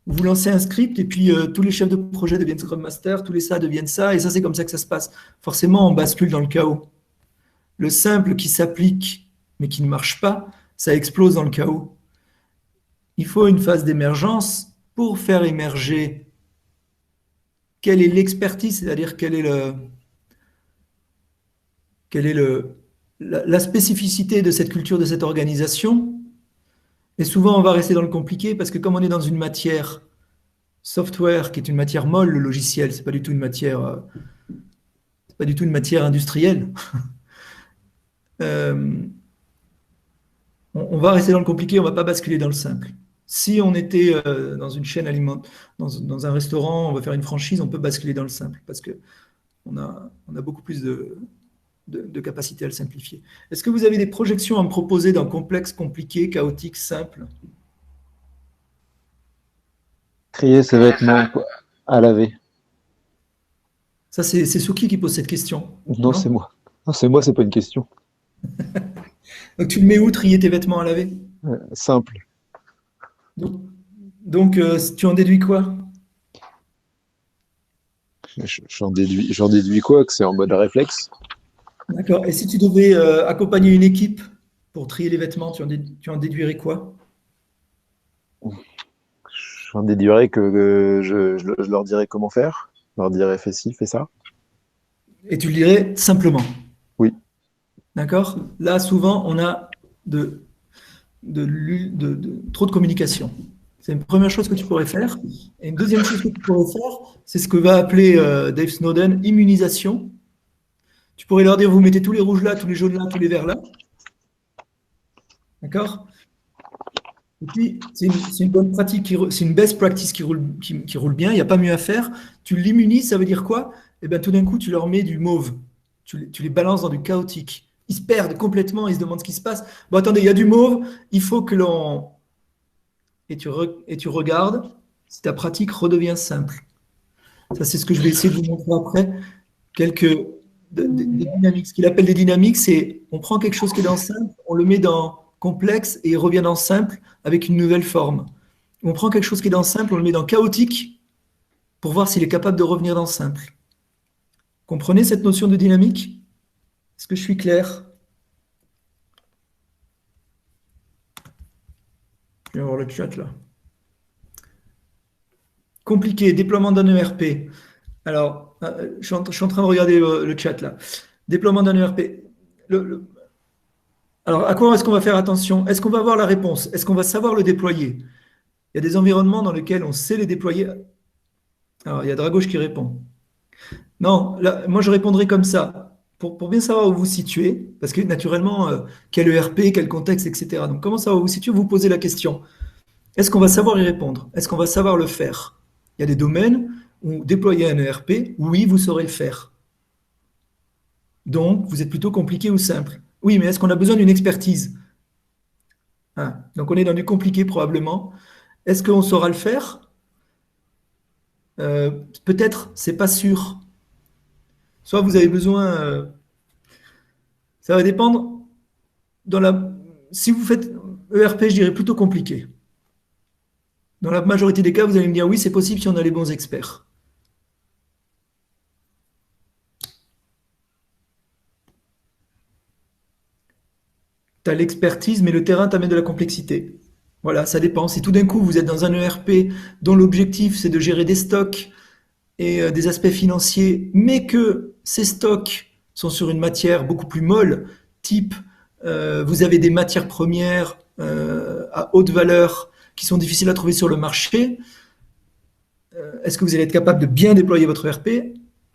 vous lancez un script et puis tous les chefs de projet deviennent Scrum Master, tous les ça deviennent ça, et ça c'est comme ça que ça se passe. Forcément, on bascule dans le chaos. Le simple qui s'applique mais qui ne marche pas, ça explose dans le chaos. Il faut une phase d'émergence pour faire émerger quelle est l'expertise, c'est-à-dire quelle est la spécificité de cette culture, de cette organisation. Et souvent, on va rester dans le compliqué parce que comme on est dans une matière software qui est une matière molle, le logiciel, c'est pas du tout une matière, c'est pas du tout une matière industrielle. Euh, on va rester dans le compliqué, on va pas basculer dans le simple. Si on était dans une chaîne alimentaire, dans un restaurant, on va faire une franchise, on peut basculer dans le simple parce que on a beaucoup plus de capacité à le simplifier. Est-ce que vous avez des projections à me proposer d'un complexe, compliqué, chaotique, simple? Trier ses vêtements à laver. Ça, c'est Souki qui pose cette question, Non, c'est non? moi. Non, c'est moi, c'est pas une question. Donc, tu le mets où, trier tes vêtements à laver? Simple. Donc, tu en déduis quoi? J'en déduis quoi? Que c'est en mode réflexe? D'accord. Et si tu devais accompagner une équipe pour trier les vêtements, tu en déduirais quoi? J'en déduirais que je leur dirais comment faire. Je leur dirais fais ci, fais ça. Et tu le dirais simplement. Oui. D'accord? Là, souvent, on a trop de communication. C'est une première chose que tu pourrais faire. Et une deuxième chose que tu pourrais faire, c'est ce que va appeler Dave Snowden immunisation. Tu pourrais leur dire, vous mettez tous les rouges là, tous les jaunes là, tous les verts là. D'accord? Et puis, c'est une bonne pratique, c'est une best practice qui roule bien, il n'y a pas mieux à faire. Tu l'immunises, ça veut dire quoi? Eh bien, tout d'un coup, tu leur mets du mauve. Tu les balances dans du chaotique. Ils se perdent complètement, ils se demandent ce qui se passe. Bon, attendez, il y a du mauve, il faut que l'on... Et tu regardes si ta pratique redevient simple. Ça, c'est ce que je vais essayer de vous montrer après. des dynamiques. Ce qu'il appelle des dynamiques, c'est on prend quelque chose qui est dans simple, on le met dans complexe et il revient dans simple avec une nouvelle forme. On prend quelque chose qui est dans simple, on le met dans chaotique pour voir s'il est capable de revenir dans simple. Comprenez cette notion de dynamique? Est-ce que je suis clair? Je vais voir le chat là. Compliqué, déploiement d'un ERP. Alors, je suis en train de regarder le chat là. Déploiement d'un ERP. Alors, à quoi est-ce qu'on va faire attention? Est-ce qu'on va avoir la réponse? Est-ce qu'on va savoir le déployer? Il y a des environnements dans lesquels on sait les déployer. Alors, il y a Dragouche qui répond. Non, là, moi je répondrai comme ça. Pour bien savoir où vous vous situez, parce que naturellement, quel ERP, quel contexte, etc. Donc, comment savoir où vous vous situez? Vous posez la question. Est-ce qu'on va savoir y répondre? Est-ce qu'on va savoir le faire? Il y a des domaines où déployer un ERP, oui, vous saurez le faire. Donc, vous êtes plutôt compliqué ou simple. Oui, mais est-ce qu'on a besoin d'une expertise? Hein, donc, on est dans du compliqué probablement. Est-ce qu'on saura le faire? Peut-être, c'est pas sûr. Soit vous avez besoin, ça va dépendre. Si vous faites ERP, je dirais plutôt compliqué. Dans la majorité des cas, vous allez me dire oui, c'est possible si on a les bons experts. Tu as l'expertise, mais le terrain t'amène de la complexité. Voilà, ça dépend. Si tout d'un coup, vous êtes dans un ERP dont l'objectif, c'est de gérer des stocks et des aspects financiers, mais que ces stocks sont sur une matière beaucoup plus molle, type vous avez des matières premières à haute valeur qui sont difficiles à trouver sur le marché, est-ce que vous allez être capable de bien déployer votre ERP?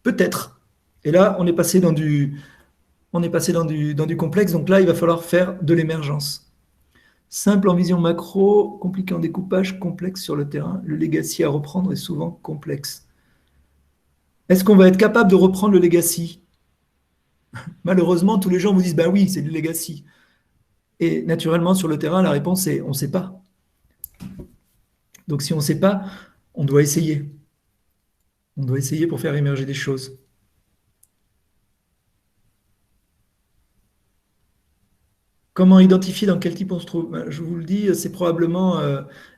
Peut-être. Et là, on est passé dans du complexe, donc là, il va falloir faire de l'émergence. Simple en vision macro, compliqué en découpage, complexe sur le terrain. Le legacy à reprendre est souvent complexe. Est-ce qu'on va être capable de reprendre le legacy? Malheureusement, tous les gens vous disent bah oui, c'est du legacy. Et naturellement, sur le terrain, la réponse est on ne sait pas. Donc si on ne sait pas, on doit essayer. On doit essayer pour faire émerger des choses. Comment identifier dans quel type on se trouve? Je vous le dis, c'est probablement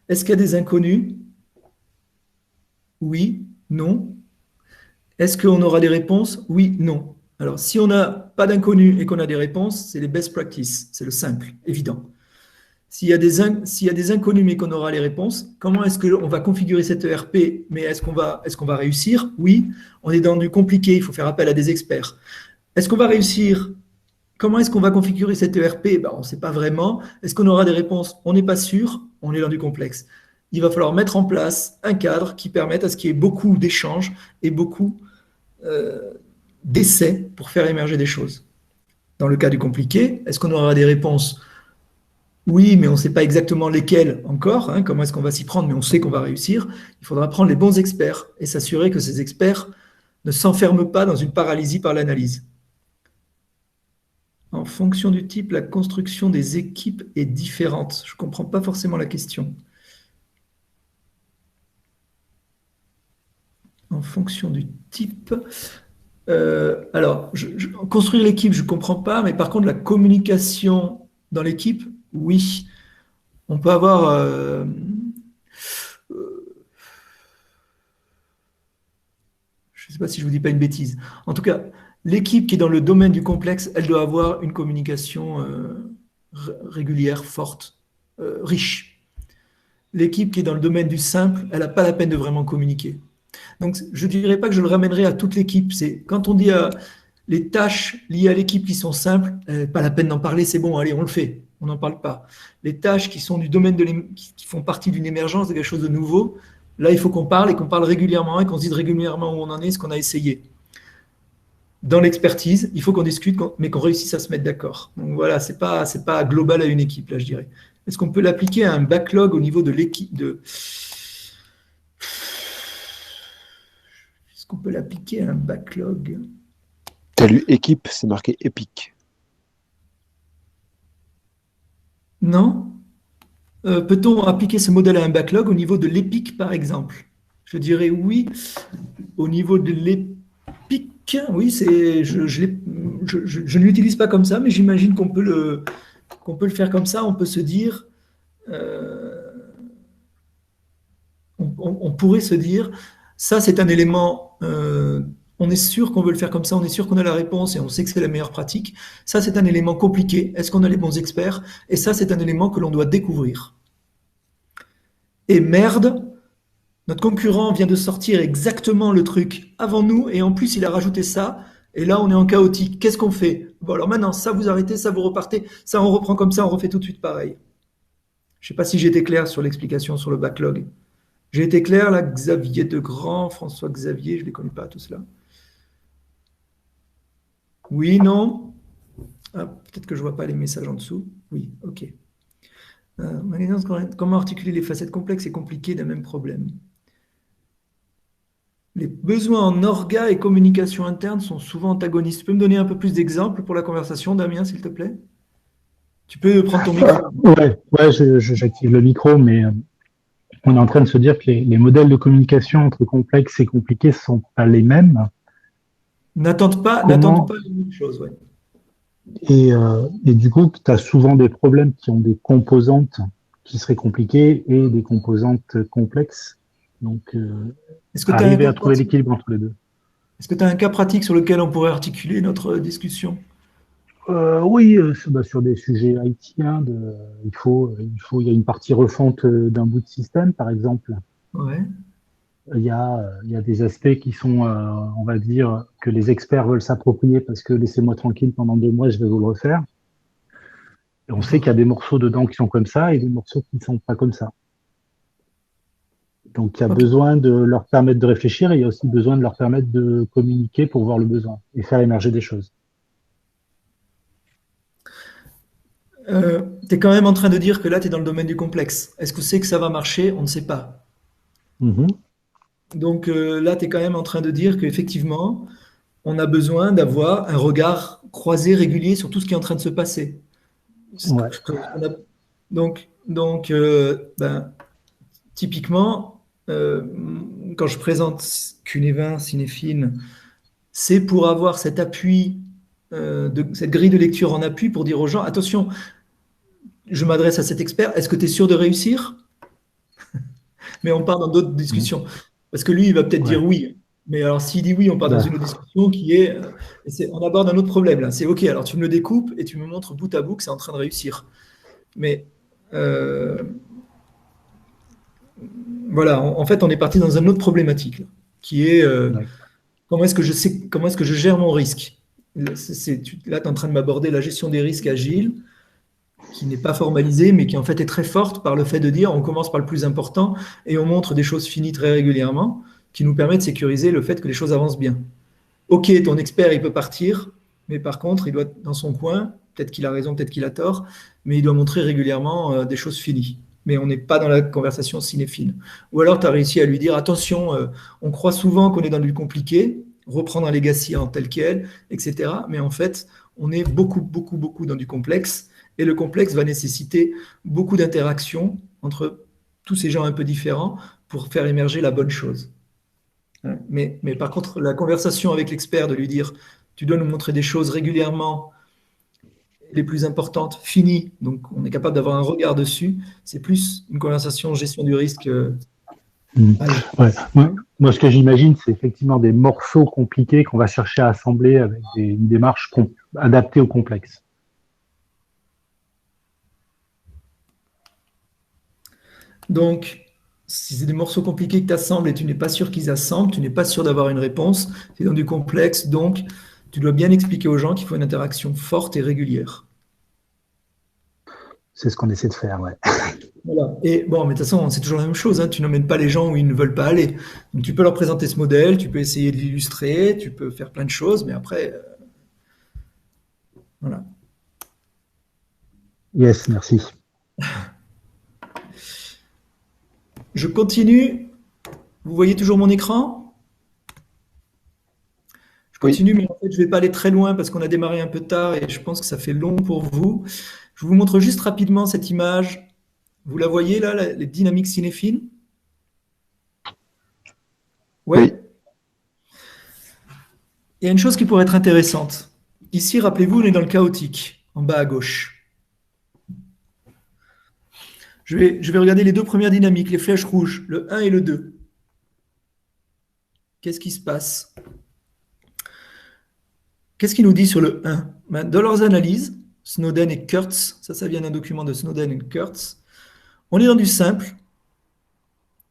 est-ce qu'il y a des inconnus? Oui, non. Est-ce qu'on aura des réponses? Oui, non. Alors, si on n'a pas d'inconnus et qu'on a des réponses, c'est les best practices, c'est le simple, évident. S'il y a des inconnus mais qu'on aura les réponses, comment est-ce qu'on va configurer cette ERP? Mais est-ce qu'on va réussir? Oui, on est dans du compliqué, il faut faire appel à des experts. Est-ce qu'on va réussir? Comment est-ce qu'on va configurer cette ERP? On ne sait pas vraiment. Est-ce qu'on aura des réponses? On n'est pas sûr, on est dans du complexe. Il va falloir mettre en place un cadre qui permette à ce qu'il y ait beaucoup d'échanges et beaucoup d'essais pour faire émerger des choses. Dans le cas du compliqué, est-ce qu'on aura des réponses? Oui, mais on ne sait pas exactement lesquelles encore, hein, comment est-ce qu'on va s'y prendre, mais on sait qu'on va réussir. Il faudra prendre les bons experts et s'assurer que ces experts ne s'enferment pas dans une paralysie par l'analyse. En fonction du type, la construction des équipes est différente. Je ne comprends pas forcément la question. En fonction du type. Alors, construire l'équipe, je ne comprends pas, mais par contre, la communication dans l'équipe, oui. On peut avoir. Je ne sais pas si je ne vous dis pas une bêtise. En tout cas, l'équipe qui est dans le domaine du complexe, elle doit avoir une communication régulière, forte, riche. L'équipe qui est dans le domaine du simple, elle n'a pas la peine de vraiment communiquer. Donc, je ne dirais pas que je le ramènerai à toute l'équipe. C'est quand on dit les tâches liées à l'équipe qui sont simples, pas la peine d'en parler, c'est bon, allez, on le fait. On n'en parle pas. Les tâches qui sont du domaine qui font partie d'une émergence, de quelque chose de nouveau, là, il faut qu'on parle et qu'on parle régulièrement et qu'on se dise régulièrement où on en est, ce qu'on a essayé. Dans l'expertise, il faut qu'on discute, mais qu'on réussisse à se mettre d'accord. Donc voilà, c'est pas global à une équipe, là, je dirais. Est-ce qu'on peut l'appliquer à un backlog au niveau de l'équipe Est-ce qu'on peut l'appliquer à un backlog? T'as lu équipe, c'est marqué épique. Non. Peut-on appliquer ce modèle à un backlog au niveau de l'épique, par exemple? Je dirais oui, au niveau de l'épique. Oui, je ne l'utilise pas comme ça, mais j'imagine qu'on peut le faire comme ça. On peut se dire, euh, on pourrait se dire, ça c'est un élément, on est sûr qu'on veut le faire comme ça, on est sûr qu'on a la réponse et on sait que c'est la meilleure pratique. Ça c'est un élément compliqué. Est-ce qu'on a les bons experts? Et ça c'est un élément que l'on doit découvrir. Et merde, notre concurrent vient de sortir exactement le truc avant nous et en plus il a rajouté ça. Et là, on est en chaotique. Qu'est-ce qu'on fait? Bon, alors maintenant, ça vous arrêtez, ça vous repartez, ça on reprend comme ça, on refait tout de suite pareil. Je ne sais pas si j'ai été clair sur l'explication sur le backlog. J'ai été clair là, Xavier Degrand, François Xavier, je ne les connais pas tous là. Oui, non? Ah, peut-être que je ne vois pas les messages en dessous. Oui, ok. Comment articuler les facettes complexes et compliquées d'un même problème? Les besoins en orga et communication interne sont souvent antagonistes. Tu peux me donner un peu plus d'exemples pour la conversation, Damien, s'il te plaît? Tu peux prendre ton micro. Ouais, j'active le micro, mais on est en train de se dire que les modèles de communication entre complexes et compliqués ne sont pas les mêmes. N'attendent pas la même chose, ouais. Et du coup, tu as souvent des problèmes qui ont des composantes qui seraient compliquées et des composantes complexes. Donc, arriver à trouver l'équilibre entre les deux. Est-ce que tu as un cas pratique sur lequel on pourrait articuler notre discussion? Oui, sur des sujets haïtiens, il y a une partie refonte d'un bout de système, par exemple. Ouais. Il y a des aspects qui sont, on va dire, que les experts veulent s'approprier parce que laissez-moi tranquille pendant 2 mois, je vais vous le refaire. Et on sait qu'il y a des morceaux dedans qui sont comme ça et des morceaux qui ne sont pas comme ça. Donc, il y a besoin de leur permettre de réfléchir et il y a aussi besoin de leur permettre de communiquer pour voir le besoin et faire émerger des choses. Tu es quand même en train de dire que là, tu es dans le domaine du complexe. Est-ce que c'est que ça va marcher? On ne sait pas. Donc là, tu es quand même en train de dire qu'effectivement, on a besoin d'avoir un regard croisé régulier sur tout ce qui est en train de se passer. Ouais. Donc typiquement, quand je présente Cunevin, Cinéfine, c'est pour avoir cet appui, cette grille de lecture en appui pour dire aux gens, attention, je m'adresse à cet expert, est-ce que tu es sûr de réussir? Mais on part dans d'autres discussions. Parce que lui, il va peut-être dire oui. Mais alors, s'il dit oui, on part dans une autre discussion qui est, on aborde un autre problème là. C'est OK, alors tu me le découpes et tu me montres bout à bout que c'est en train de réussir. Mais voilà, en fait, on est parti dans une autre problématique là, qui est comment est-ce que je gère mon risque? Là, tu es en train de m'aborder la gestion des risques agile, qui n'est pas formalisée, mais qui en fait est très forte par le fait de dire on commence par le plus important et on montre des choses finies très régulièrement, qui nous permet de sécuriser le fait que les choses avancent bien. Ok, ton expert, il peut partir, mais par contre, il doit être dans son coin, peut-être qu'il a raison, peut-être qu'il a tort, mais il doit montrer régulièrement des choses finies. Mais on n'est pas dans la conversation cinéphile. Ou alors, tu as réussi à lui dire, attention, on croit souvent qu'on est dans du compliqué, reprendre un legacy en tel quel, etc. Mais en fait, on est beaucoup, beaucoup, beaucoup dans du complexe, et le complexe va nécessiter beaucoup d'interactions entre tous ces gens un peu différents pour faire émerger la bonne chose. Mais par contre, la conversation avec l'expert, de lui dire, tu dois nous montrer des choses régulièrement, les plus importantes, finies, donc on est capable d'avoir un regard dessus, c'est plus une conversation gestion du risque. Ouais. Moi, ce que j'imagine, c'est effectivement des morceaux compliqués qu'on va chercher à assembler avec une démarche adaptée au complexe. Donc, si c'est des morceaux compliqués que tu assembles et tu n'es pas sûr qu'ils assemblent, tu n'es pas sûr d'avoir une réponse, c'est dans du complexe, donc tu dois bien expliquer aux gens qu'il faut une interaction forte et régulière. C'est ce qu'on essaie de faire, ouais. Voilà. Et bon, mais de toute façon, c'est toujours la même chose, hein. Tu n'emmènes pas les gens où ils ne veulent pas aller. Donc, tu peux leur présenter ce modèle, tu peux essayer de l'illustrer, tu peux faire plein de choses, mais après, voilà. Yes, merci. Je continue. Vous voyez toujours mon écran? Je continue, mais en fait, je ne vais pas aller très loin parce qu'on a démarré un peu tard et je pense que ça fait long pour vous. Je vous montre juste rapidement cette image. Vous la voyez là, les dynamiques cinéphiles? Ouais. Oui. il y a une chose qui pourrait être intéressante. Ici, rappelez-vous, on est dans le chaotique, en bas à gauche. Je vais regarder les deux premières dynamiques, les flèches rouges, le 1 et le 2. Qu'est-ce qui se passe? Qu'est-ce qu'il nous dit sur le 1? Dans leurs analyses, Snowden et Kurtz, ça vient d'un document de Snowden et Kurtz, on est dans du simple,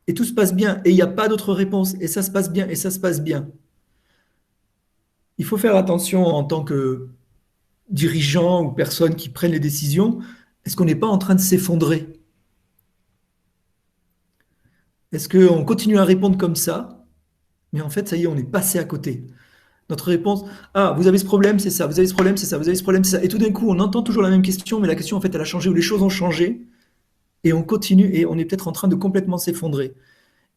et tout se passe bien, et il n'y a pas d'autre réponse, et ça se passe bien, et ça se passe bien. Il faut faire attention en tant que dirigeant ou personne qui prennent les décisions, est-ce qu'on n'est pas en train de s'effondrer? Est-ce qu'on continue à répondre comme ça, mais en fait, ça y est, on est passé à côté. Notre réponse, ah, vous avez ce problème, c'est ça, vous avez ce problème, c'est ça, vous avez ce problème, c'est ça. Et tout d'un coup, on entend toujours la même question, mais la question, en fait, elle a changé, ou les choses ont changé, et on continue, et on est peut-être en train de complètement s'effondrer.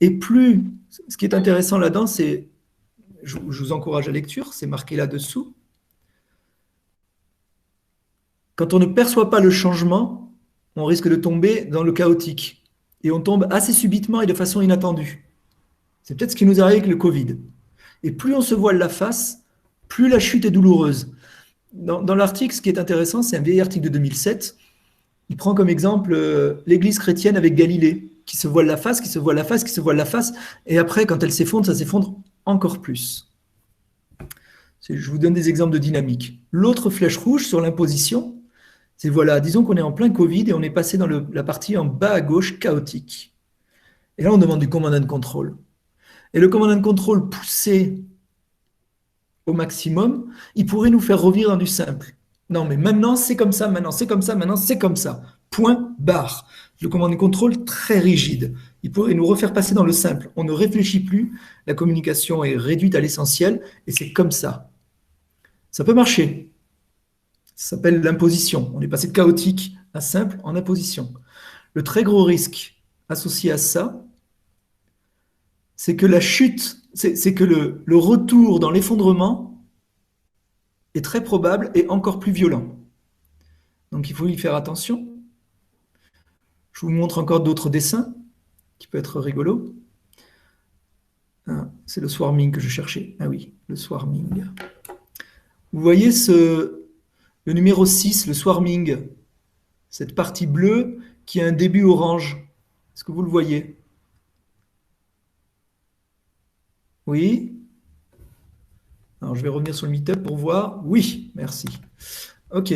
Et plus, ce qui est intéressant là-dedans, c'est, je vous encourage à la lecture, c'est marqué là-dessous, quand on ne perçoit pas le changement, on risque de tomber dans le chaotique. Et on tombe assez subitement et de façon inattendue. C'est peut-être ce qui nous arrive avec le Covid. Et plus on se voile la face, plus la chute est douloureuse. Dans l'article, ce qui est intéressant, c'est un vieil article de 2007. Il prend comme exemple l'Église chrétienne avec Galilée, qui se voile la face, qui se voile la face, qui se voile la face. Et après, quand elle s'effondre, ça s'effondre encore plus. Je vous donne des exemples de dynamique. L'autre flèche rouge sur l'imposition, c'est voilà, disons qu'on est en plein Covid et on est passé dans la partie en bas à gauche chaotique. Et là, on demande du command and control. Et le command and control poussé au maximum, il pourrait nous faire revenir dans du simple. Non, mais maintenant, c'est comme ça, maintenant, c'est comme ça, maintenant, c'est comme ça. Point, barre. Le command and control très rigide. Il pourrait nous refaire passer dans le simple. On ne réfléchit plus, la communication est réduite à l'essentiel, et c'est comme ça. Ça peut marcher. Ça s'appelle l'imposition. On est passé de chaotique à simple en imposition. Le très gros risque associé à ça, c'est que la chute, c'est que le retour dans l'effondrement est très probable et encore plus violent. Donc il faut y faire attention. Je vous montre encore d'autres dessins qui peuvent être rigolos. Ah, c'est le swarming que je cherchais. Ah oui, le swarming. Vous voyez le numéro 6, le swarming, cette partie bleue qui a un début orange. Est-ce que vous le voyez? Oui? Alors, je vais revenir sur le meetup pour voir. Oui, merci. OK.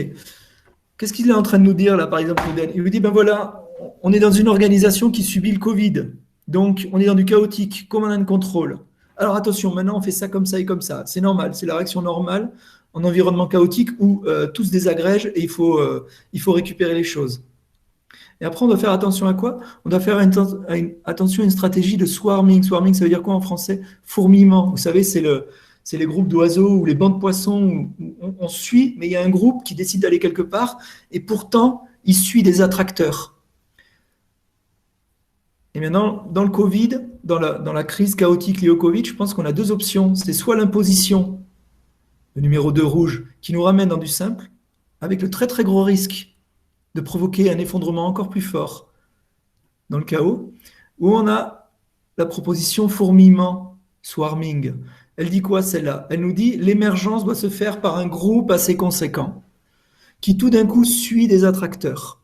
Qu'est-ce qu'il est en train de nous dire, là, par exemple, il nous dit, ben voilà, on est dans une organisation qui subit le Covid. Donc, on est dans du chaotique, command and control. Alors, attention, maintenant, on fait ça comme ça et comme ça. C'est normal, c'est la réaction normale en environnement chaotique où tout se désagrège et il faut récupérer les choses. Et après, on doit faire attention à quoi? On doit faire attention à une stratégie de swarming. Swarming, ça veut dire quoi en français? Fourmillement. Vous savez, c'est les groupes d'oiseaux ou les bancs de poissons où on suit, mais il y a un groupe qui décide d'aller quelque part et pourtant, il suit des attracteurs. Et maintenant, dans le Covid, dans la crise chaotique liée au Covid, je pense qu'on a deux options. C'est soit l'imposition, le numéro 2 rouge, qui nous ramène dans du simple, avec le très très gros risque de provoquer un effondrement encore plus fort dans le chaos, ou on a la proposition fourmillement, swarming. Elle dit quoi celle-là? Elle nous dit l'émergence doit se faire par un groupe assez conséquent, qui tout d'un coup suit des attracteurs.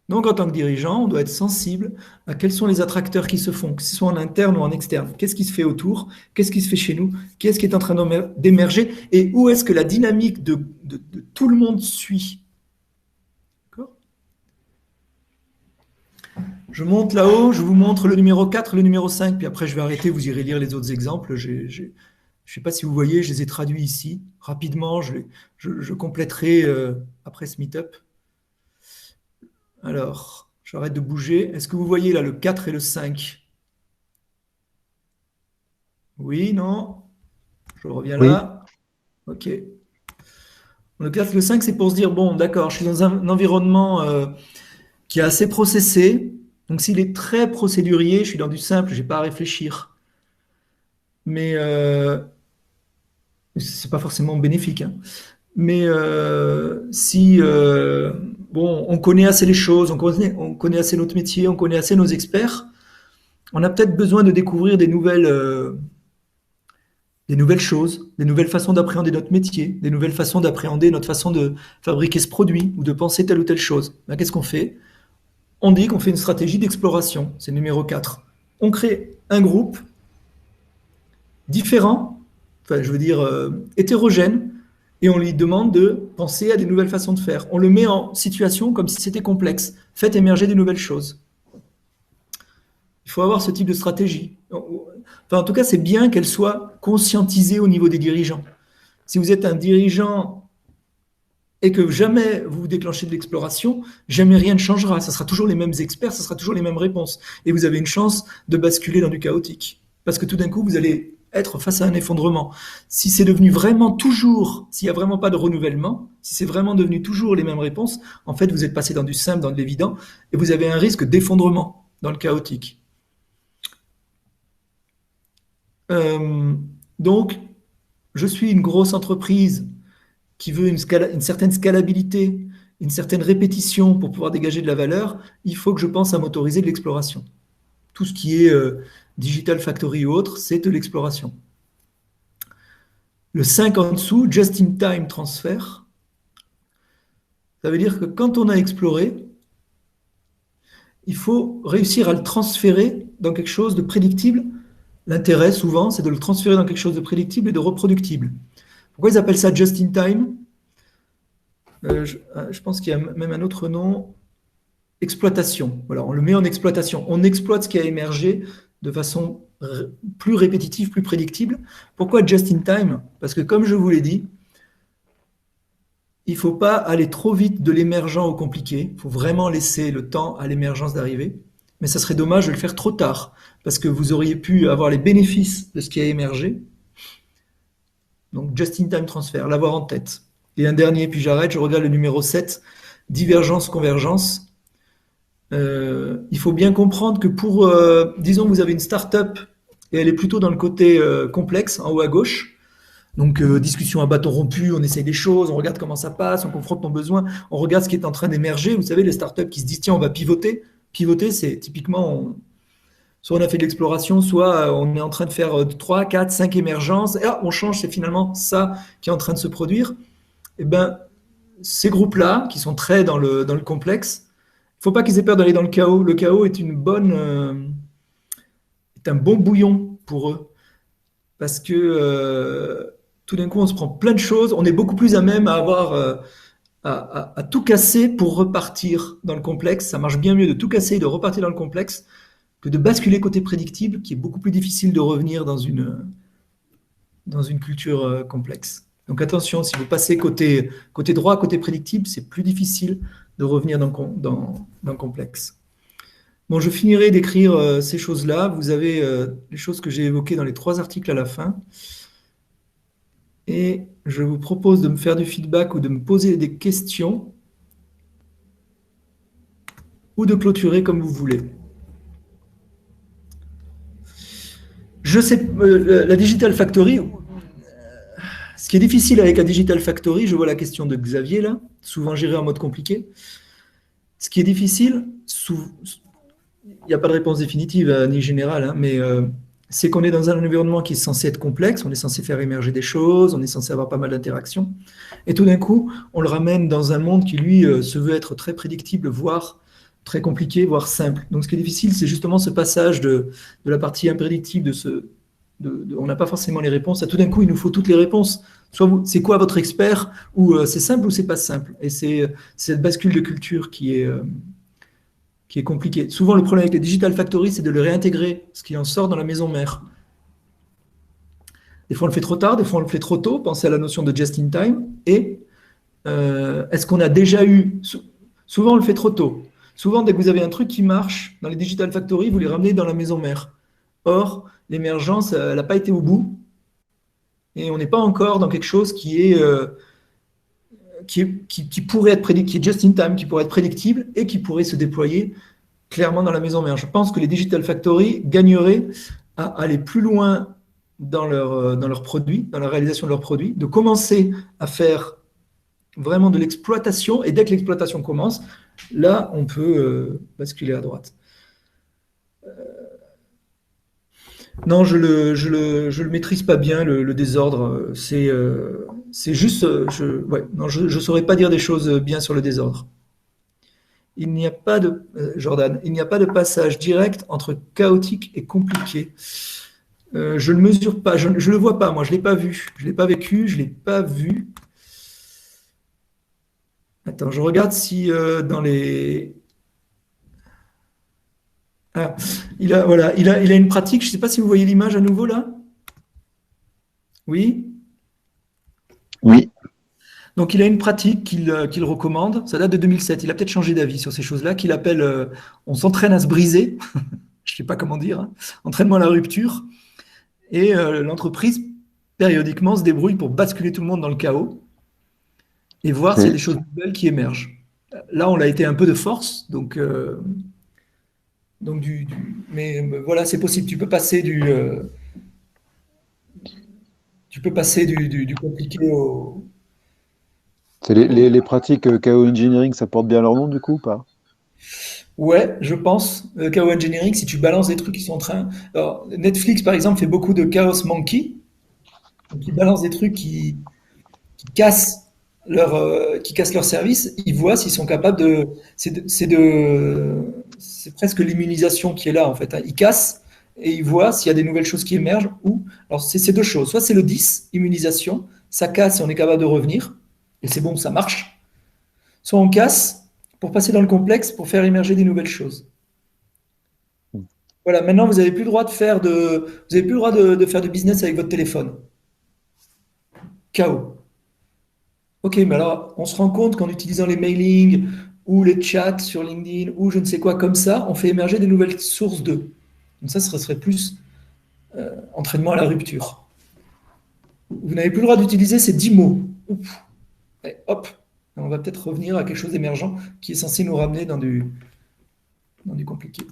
Donc, en tant que dirigeant, on doit être sensible à quels sont les attracteurs qui se font, que ce soit en interne ou en externe. Qu'est-ce qui se fait autour? Qu'est-ce qui se fait chez nous? Qu'est-ce qui est en train d'émerger? Et où est-ce que la dynamique de tout le monde suit? D'accord? Je monte là-haut, je vous montre le numéro 4 et le numéro 5, puis après je vais arrêter, vous irez lire les autres exemples. Je ne sais pas si vous voyez, je les ai traduits ici. Rapidement, je compléterai après ce meet-up. Alors, j'arrête de bouger. Est-ce que vous voyez là le 4 et le 5? Oui, non? Je reviens là. OK. Le 4 et le 5, c'est pour se dire, bon, d'accord, je suis dans un environnement qui est assez processé. Donc, s'il est très procédurier, je suis dans du simple, je n'ai pas à réfléchir. Mais ce n'est pas forcément bénéfique. Hein. Mais si... bon, on connaît assez les choses, on connaît assez notre métier, on connaît assez nos experts. On a peut-être besoin de découvrir des nouvelles des nouvelles choses, des nouvelles façons d'appréhender notre métier, des nouvelles façons d'appréhender notre façon de fabriquer ce produit ou de penser telle ou telle chose. Ben, qu'est-ce qu'on fait? On dit qu'on fait une stratégie d'exploration, c'est le numéro 4. On crée un groupe différent, enfin je veux dire hétérogène, et on lui demande de penser à des nouvelles façons de faire. On le met en situation comme si c'était complexe. Faites émerger des nouvelles choses. Il faut avoir ce type de stratégie. Enfin, en tout cas, c'est bien qu'elle soit conscientisée au niveau des dirigeants. Si vous êtes un dirigeant et que jamais vous déclenchez de l'exploration, jamais rien ne changera. Ce sera toujours les mêmes experts, ce sera toujours les mêmes réponses. Et vous avez une chance de basculer dans du chaotique. Parce que tout d'un coup, vous allez être face à un effondrement. Si c'est devenu vraiment toujours, s'il n'y a vraiment pas de renouvellement, si c'est vraiment devenu toujours les mêmes réponses, en fait, vous êtes passé dans du simple, dans de l'évident, et vous avez un risque d'effondrement dans le chaotique. Donc, je suis une grosse entreprise qui veut une certaine scalabilité, une certaine répétition pour pouvoir dégager de la valeur, il faut que je pense à m'autoriser de l'exploration. Tout ce qui est Digital Factory ou autre, c'est de l'exploration. Le 5 en dessous, Just-in-Time Transfer, ça veut dire que quand on a exploré, il faut réussir à le transférer dans quelque chose de prédictible. L'intérêt, souvent, c'est de le transférer dans quelque chose de prédictible et de reproductible. Pourquoi ils appellent ça Just-in-Time? Je pense qu'il y a même un autre nom, exploitation. Voilà, on le met en exploitation. On exploite ce qui a émergé de façon plus répétitive, plus prédictible. Pourquoi Just-in-Time? Parce que, comme je vous l'ai dit, il ne faut pas aller trop vite de l'émergent au compliqué. Il faut vraiment laisser le temps à l'émergence d'arriver. Mais ça serait dommage de le faire trop tard, parce que vous auriez pu avoir les bénéfices de ce qui a émergé. Donc, Just-in-Time Transfer, l'avoir en tête. Et un dernier, puis j'arrête, je regarde le numéro 7, divergence, convergence. Il faut bien comprendre que pour, disons que vous avez une start-up et elle est plutôt dans le côté complexe, en haut à gauche. Donc, discussion à bâton rompu, on essaye des choses, on regarde comment ça passe, on confronte nos besoins, on regarde ce qui est en train d'émerger. Vous savez, les start-up qui se disent, tiens, on va pivoter. Pivoter, c'est typiquement, soit on a fait de l'exploration, soit on est en train de faire 3, 4, 5 émergences, et on change, c'est finalement ça qui est en train de se produire. Eh bien, ces groupes-là, qui sont très dans le complexe, il ne faut pas qu'ils aient peur d'aller dans le chaos. Le chaos est un bon bouillon pour eux. Parce que tout d'un coup, on se prend plein de choses, on est beaucoup plus à même à avoir à tout casser pour repartir dans le complexe. Ça marche bien mieux de tout casser et de repartir dans le complexe que de basculer côté prédictible, qui est beaucoup plus difficile de revenir dans une culture complexe. Donc attention, si vous passez côté droit, côté prédictible, c'est plus difficile de revenir dans le complexe. Bon, je finirai d'écrire ces choses-là. Vous avez les choses que j'ai évoquées dans les 3 articles à la fin. Et je vous propose de me faire du feedback ou de me poser des questions ou de clôturer comme vous voulez. Je sais, la Digital Factory, ce qui est difficile avec la Digital Factory, je vois la question de Xavier là, souvent géré en mode compliqué. Ce qui est difficile, il n'y a pas de réponse définitive ni générale, hein, mais c'est qu'on est dans un environnement qui est censé être complexe, on est censé faire émerger des choses, on est censé avoir pas mal d'interactions, et tout d'un coup, on le ramène dans un monde qui, lui, se veut être très prédictible, voire très compliqué, voire simple. Donc ce qui est difficile, c'est justement ce passage de la partie imprédictible, on n'a pas forcément les réponses, à tout d'un coup, il nous faut toutes les réponses. Soit c'est quoi votre expert, ou c'est simple ou c'est pas simple. Et c'est cette bascule de culture qui est compliquée. Souvent, le problème avec les Digital Factory, c'est de le réintégrer, ce qui en sort dans la maison mère. Des fois, on le fait trop tard, des fois, on le fait trop tôt. Pensez à la notion de just-in-time. Et est-ce qu'on a déjà eu... Souvent, on le fait trop tôt. Souvent, dès que vous avez un truc qui marche dans les Digital Factory, vous les ramenez dans la maison mère. Or, l'émergence, elle n'a pas été au bout. Et on n'est pas encore dans quelque chose qui pourrait être qui est just in time, qui pourrait être prédictible et qui pourrait se déployer clairement dans la maison mère. Je pense que les Digital Factory gagneraient à aller plus loin dans leurs produits, dans la réalisation de leurs produits, de commencer à faire vraiment de l'exploitation, et dès que l'exploitation commence, là, on peut basculer à droite. Non, je le maîtrise pas bien, le désordre. C'est juste, ouais, non, je saurais pas dire des choses bien sur le désordre. Il n'y a pas de, Jordan, il n'y a pas de passage direct entre chaotique et compliqué. Je ne le mesure pas, je le vois pas, moi, je l'ai pas vu, je l'ai pas vécu, je l'ai pas vu. Attends, je regarde si dans les. Ah, voilà, il a une pratique. Je ne sais pas si vous voyez l'image à nouveau là. Oui. Oui, Donc il a une pratique qu'il recommande. Ça date de 2007. Il a peut-être changé d'avis sur ces choses-là. Qu'il appelle on s'entraîne à se briser. Je ne sais pas comment dire. Hein. Entraînement à la rupture. Et l'entreprise périodiquement se débrouille pour basculer tout le monde dans le chaos et voir s'il y a des ok. choses nouvelles qui émergent. Là, on a été un peu de force, donc mais voilà, c'est possible. Tu peux passer du compliqué au. C'est les pratiques KO Engineering, ça porte bien leur nom du coup ou pas? Ouais, je pense. Chaos Engineering, si tu balances des trucs qui sont en train. Alors, Netflix, par exemple, fait beaucoup de Chaos Monkey. Donc, ils balancent des trucs qui cassent qui cassent leur service. Ils voient s'ils sont capables de. C'est presque l'immunisation qui est là, en fait. Hein. Ils cassent et ils voient s'il y a des nouvelles choses qui émergent ou. Alors, c'est ces deux choses. Soit c'est le 10, immunisation, ça casse et on est capable de revenir. Et c'est bon, ça marche. Soit on casse pour passer dans le complexe, pour faire émerger des nouvelles choses. Voilà, maintenant vous n'avez plus le droit vous avez plus le droit de faire du business avec votre téléphone. KO. Ok, mais alors on se rend compte qu'en utilisant les mailings ou les chats sur LinkedIn ou je ne sais quoi comme ça, on fait émerger des nouvelles sources de. Donc ça, ce serait plus entraînement à la rupture. Vous n'avez plus le droit d'utiliser ces 10 mots. Ouf. Et hop, on va peut-être revenir à quelque chose d'émergent qui est censé nous ramener dans du compliqué.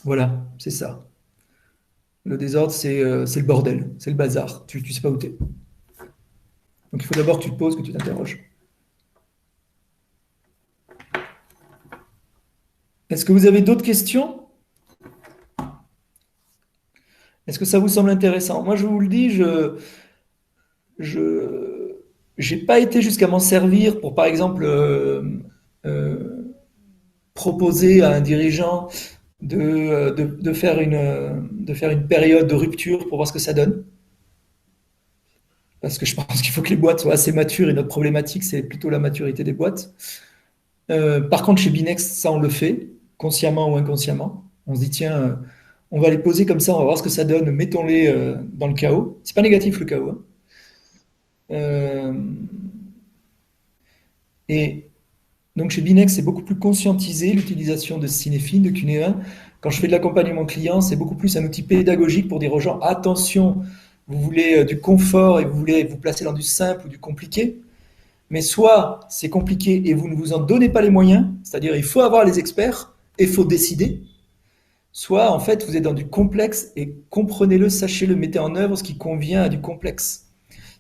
Voilà, c'est ça. Le désordre, c'est le bordel, c'est le bazar. Tu ne sais pas où tu es. Donc il faut d'abord que tu te poses, que tu t'interroges. Est-ce que vous avez d'autres questions? Est-ce que ça vous semble intéressant? Moi, je vous le dis, je n'ai pas été jusqu'à m'en servir pour, par exemple, euh, proposer à un dirigeant de faire une période de rupture pour voir ce que ça donne. Parce que je pense qu'il faut que les boîtes soient assez matures et notre problématique, c'est plutôt la maturité des boîtes. Par contre, chez Binext, ça, on le fait, consciemment ou inconsciemment. On se dit, tiens, on va les poser comme ça, on va voir ce que ça donne, mettons-les dans le chaos. C'est pas négatif le chaos. Hein. Euh, et donc chez Binext, c'est beaucoup plus conscientisé l'utilisation de Cinéfine, de Cuneo1. Quand je fais de l'accompagnement client, c'est beaucoup plus un outil pédagogique pour dire aux gens, attention, vous voulez du confort et vous voulez vous placer dans du simple ou du compliqué. Mais soit c'est compliqué et vous ne vous en donnez pas les moyens, c'est-à-dire il faut avoir les experts et il faut décider, soit en fait vous êtes dans du complexe et comprenez-le, sachez-le, mettez en œuvre ce qui convient à du complexe.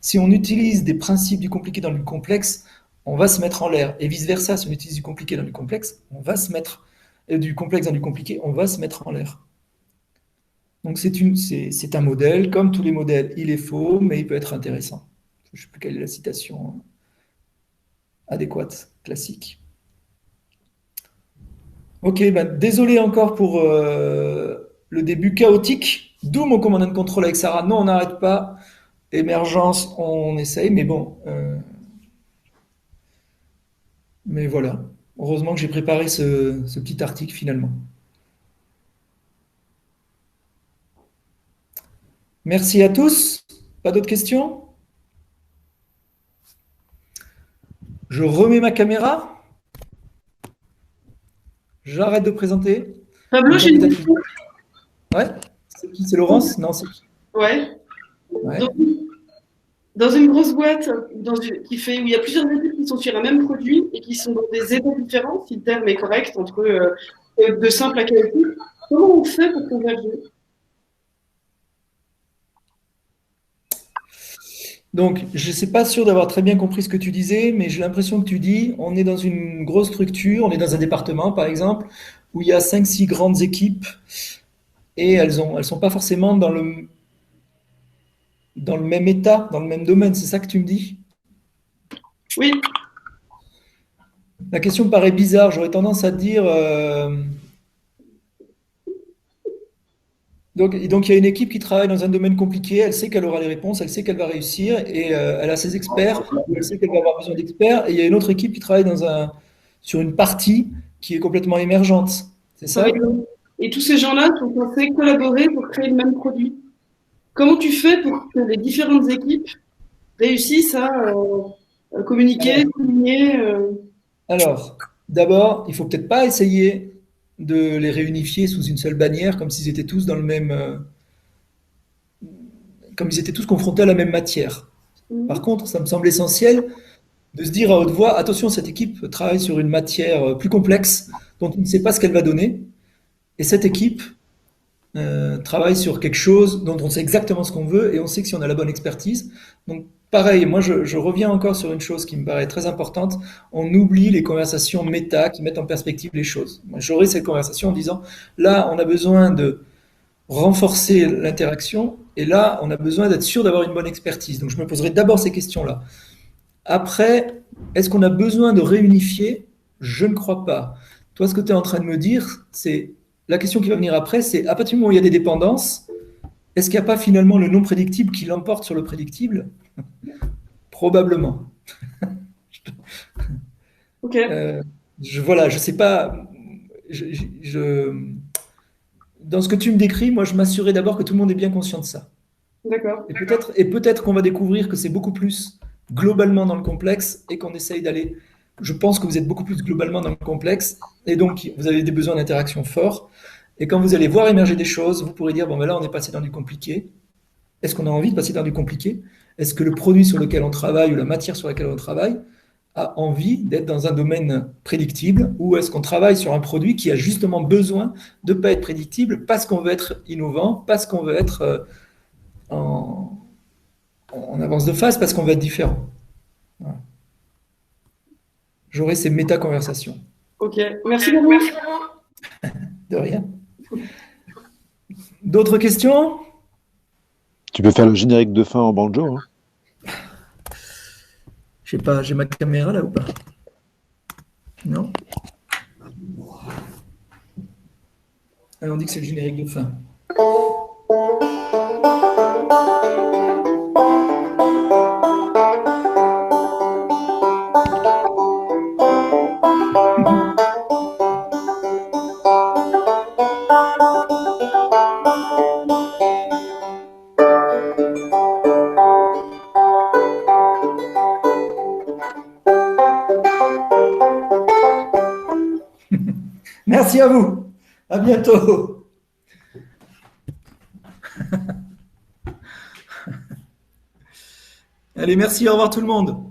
Si on utilise des principes du compliqué dans du complexe, on va se mettre en l'air. Et vice-versa, si on utilise du compliqué dans du complexe, on va se mettre du complexe dans du compliqué, on va se mettre en l'air. Donc c'est un modèle, comme tous les modèles, il est faux, mais il peut être intéressant. Je ne sais plus quelle est la citation adéquate, classique. Ok, ben désolé encore pour le début chaotique, d'où mon commandant de contrôle avec Sarah. Non, on n'arrête pas. Émergence, on essaye, mais bon. Mais voilà. Heureusement que j'ai préparé ce petit article finalement. Merci à tous. Pas d'autres questions? Je remets ma caméra. J'arrête de présenter. Pablo, j'ai une Peut-être- question. Ouais. C'est qui? C'est Laurence? Non, c'est qui? Ouais. Ouais. Dans une grosse boîte où il y a plusieurs équipes qui sont sur un même produit et qui sont dans des états différents, si le terme est correct, entre de simple à chaotique, comment on fait pour converger? Donc, je ne suis pas sûr d'avoir très bien compris ce que tu disais, mais j'ai l'impression que tu dis, on est dans une grosse structure, on est dans un département par exemple, où il y a 5-6 grandes équipes et elles sont pas forcément dans le même état, dans le même domaine. C'est ça que tu me dis? Oui, La question me paraît bizarre. J'aurais tendance à te dire. Donc, il y a une équipe qui travaille dans un domaine compliqué. Elle sait qu'elle aura les réponses, elle sait qu'elle va réussir et elle a ses experts. Elle sait qu'elle va avoir besoin d'experts. Et il y a une autre équipe qui travaille sur une partie qui est complètement émergente. C'est par ça? exemple. Et tous ces gens-là sont censés collaborer pour créer le même produit. Comment tu fais pour que les différentes équipes réussissent à communiquer, communier Alors, d'abord, il faut peut-être pas essayer de les réunifier sous une seule bannière, comme s'ils étaient tous comme ils étaient tous confrontés à la même matière. Par contre, ça me semble essentiel de se dire à haute voix, attention, cette équipe travaille sur une matière plus complexe dont on ne sait pas ce qu'elle va donner, et cette équipe travaille sur quelque chose dont on sait exactement ce qu'on veut et on sait que si on a la bonne expertise. Donc, pareil, moi je reviens encore sur une chose qui me paraît très importante. On oublie les conversations méta qui mettent en perspective les choses. Moi, j'aurai cette conversation en disant là, on a besoin de renforcer l'interaction et là, on a besoin d'être sûr d'avoir une bonne expertise. Donc, je me poserai d'abord ces questions-là. Après, est-ce qu'on a besoin de réunifier? Je ne crois pas. Toi, ce que tu es en train de me dire, c'est la question qui va venir après, c'est à partir du moment où il y a des dépendances, est-ce qu'il n'y a pas finalement le non prédictible qui l'emporte sur le prédictible? Probablement. Ok, Voilà, je sais pas. Dans ce que tu me décris, moi, je m'assurais d'abord que tout le monde est bien conscient de ça. d'accord. Et peut-être qu'on va découvrir que c'est beaucoup plus globalement dans le complexe et qu'on essaye d'aller. Je pense que vous êtes beaucoup plus globalement dans le complexe et donc vous avez des besoins d'interaction forts. Et quand vous allez voir émerger des choses, vous pourrez dire bon, ben là, on est passé dans du compliqué. Est-ce qu'on a envie de passer dans du compliqué? Est-ce que le produit sur lequel on travaille ou la matière sur laquelle on travaille a envie d'être dans un domaine prédictible ou est-ce qu'on travaille sur un produit qui a justement besoin de ne pas être prédictible parce qu'on veut être innovant, parce qu'on veut être en, en avance de phase, parce qu'on veut être différent. Voilà. J'aurai ces méta-conversations. Ok, merci beaucoup. De rien. D'autres questions? Tu peux faire le générique de fin en banjo, hein. Je sais pas, j'ai ma caméra là ou pas? Non? Alors on dit que c'est le générique de fin. Merci à vous. À bientôt. Allez, merci, au revoir tout le monde.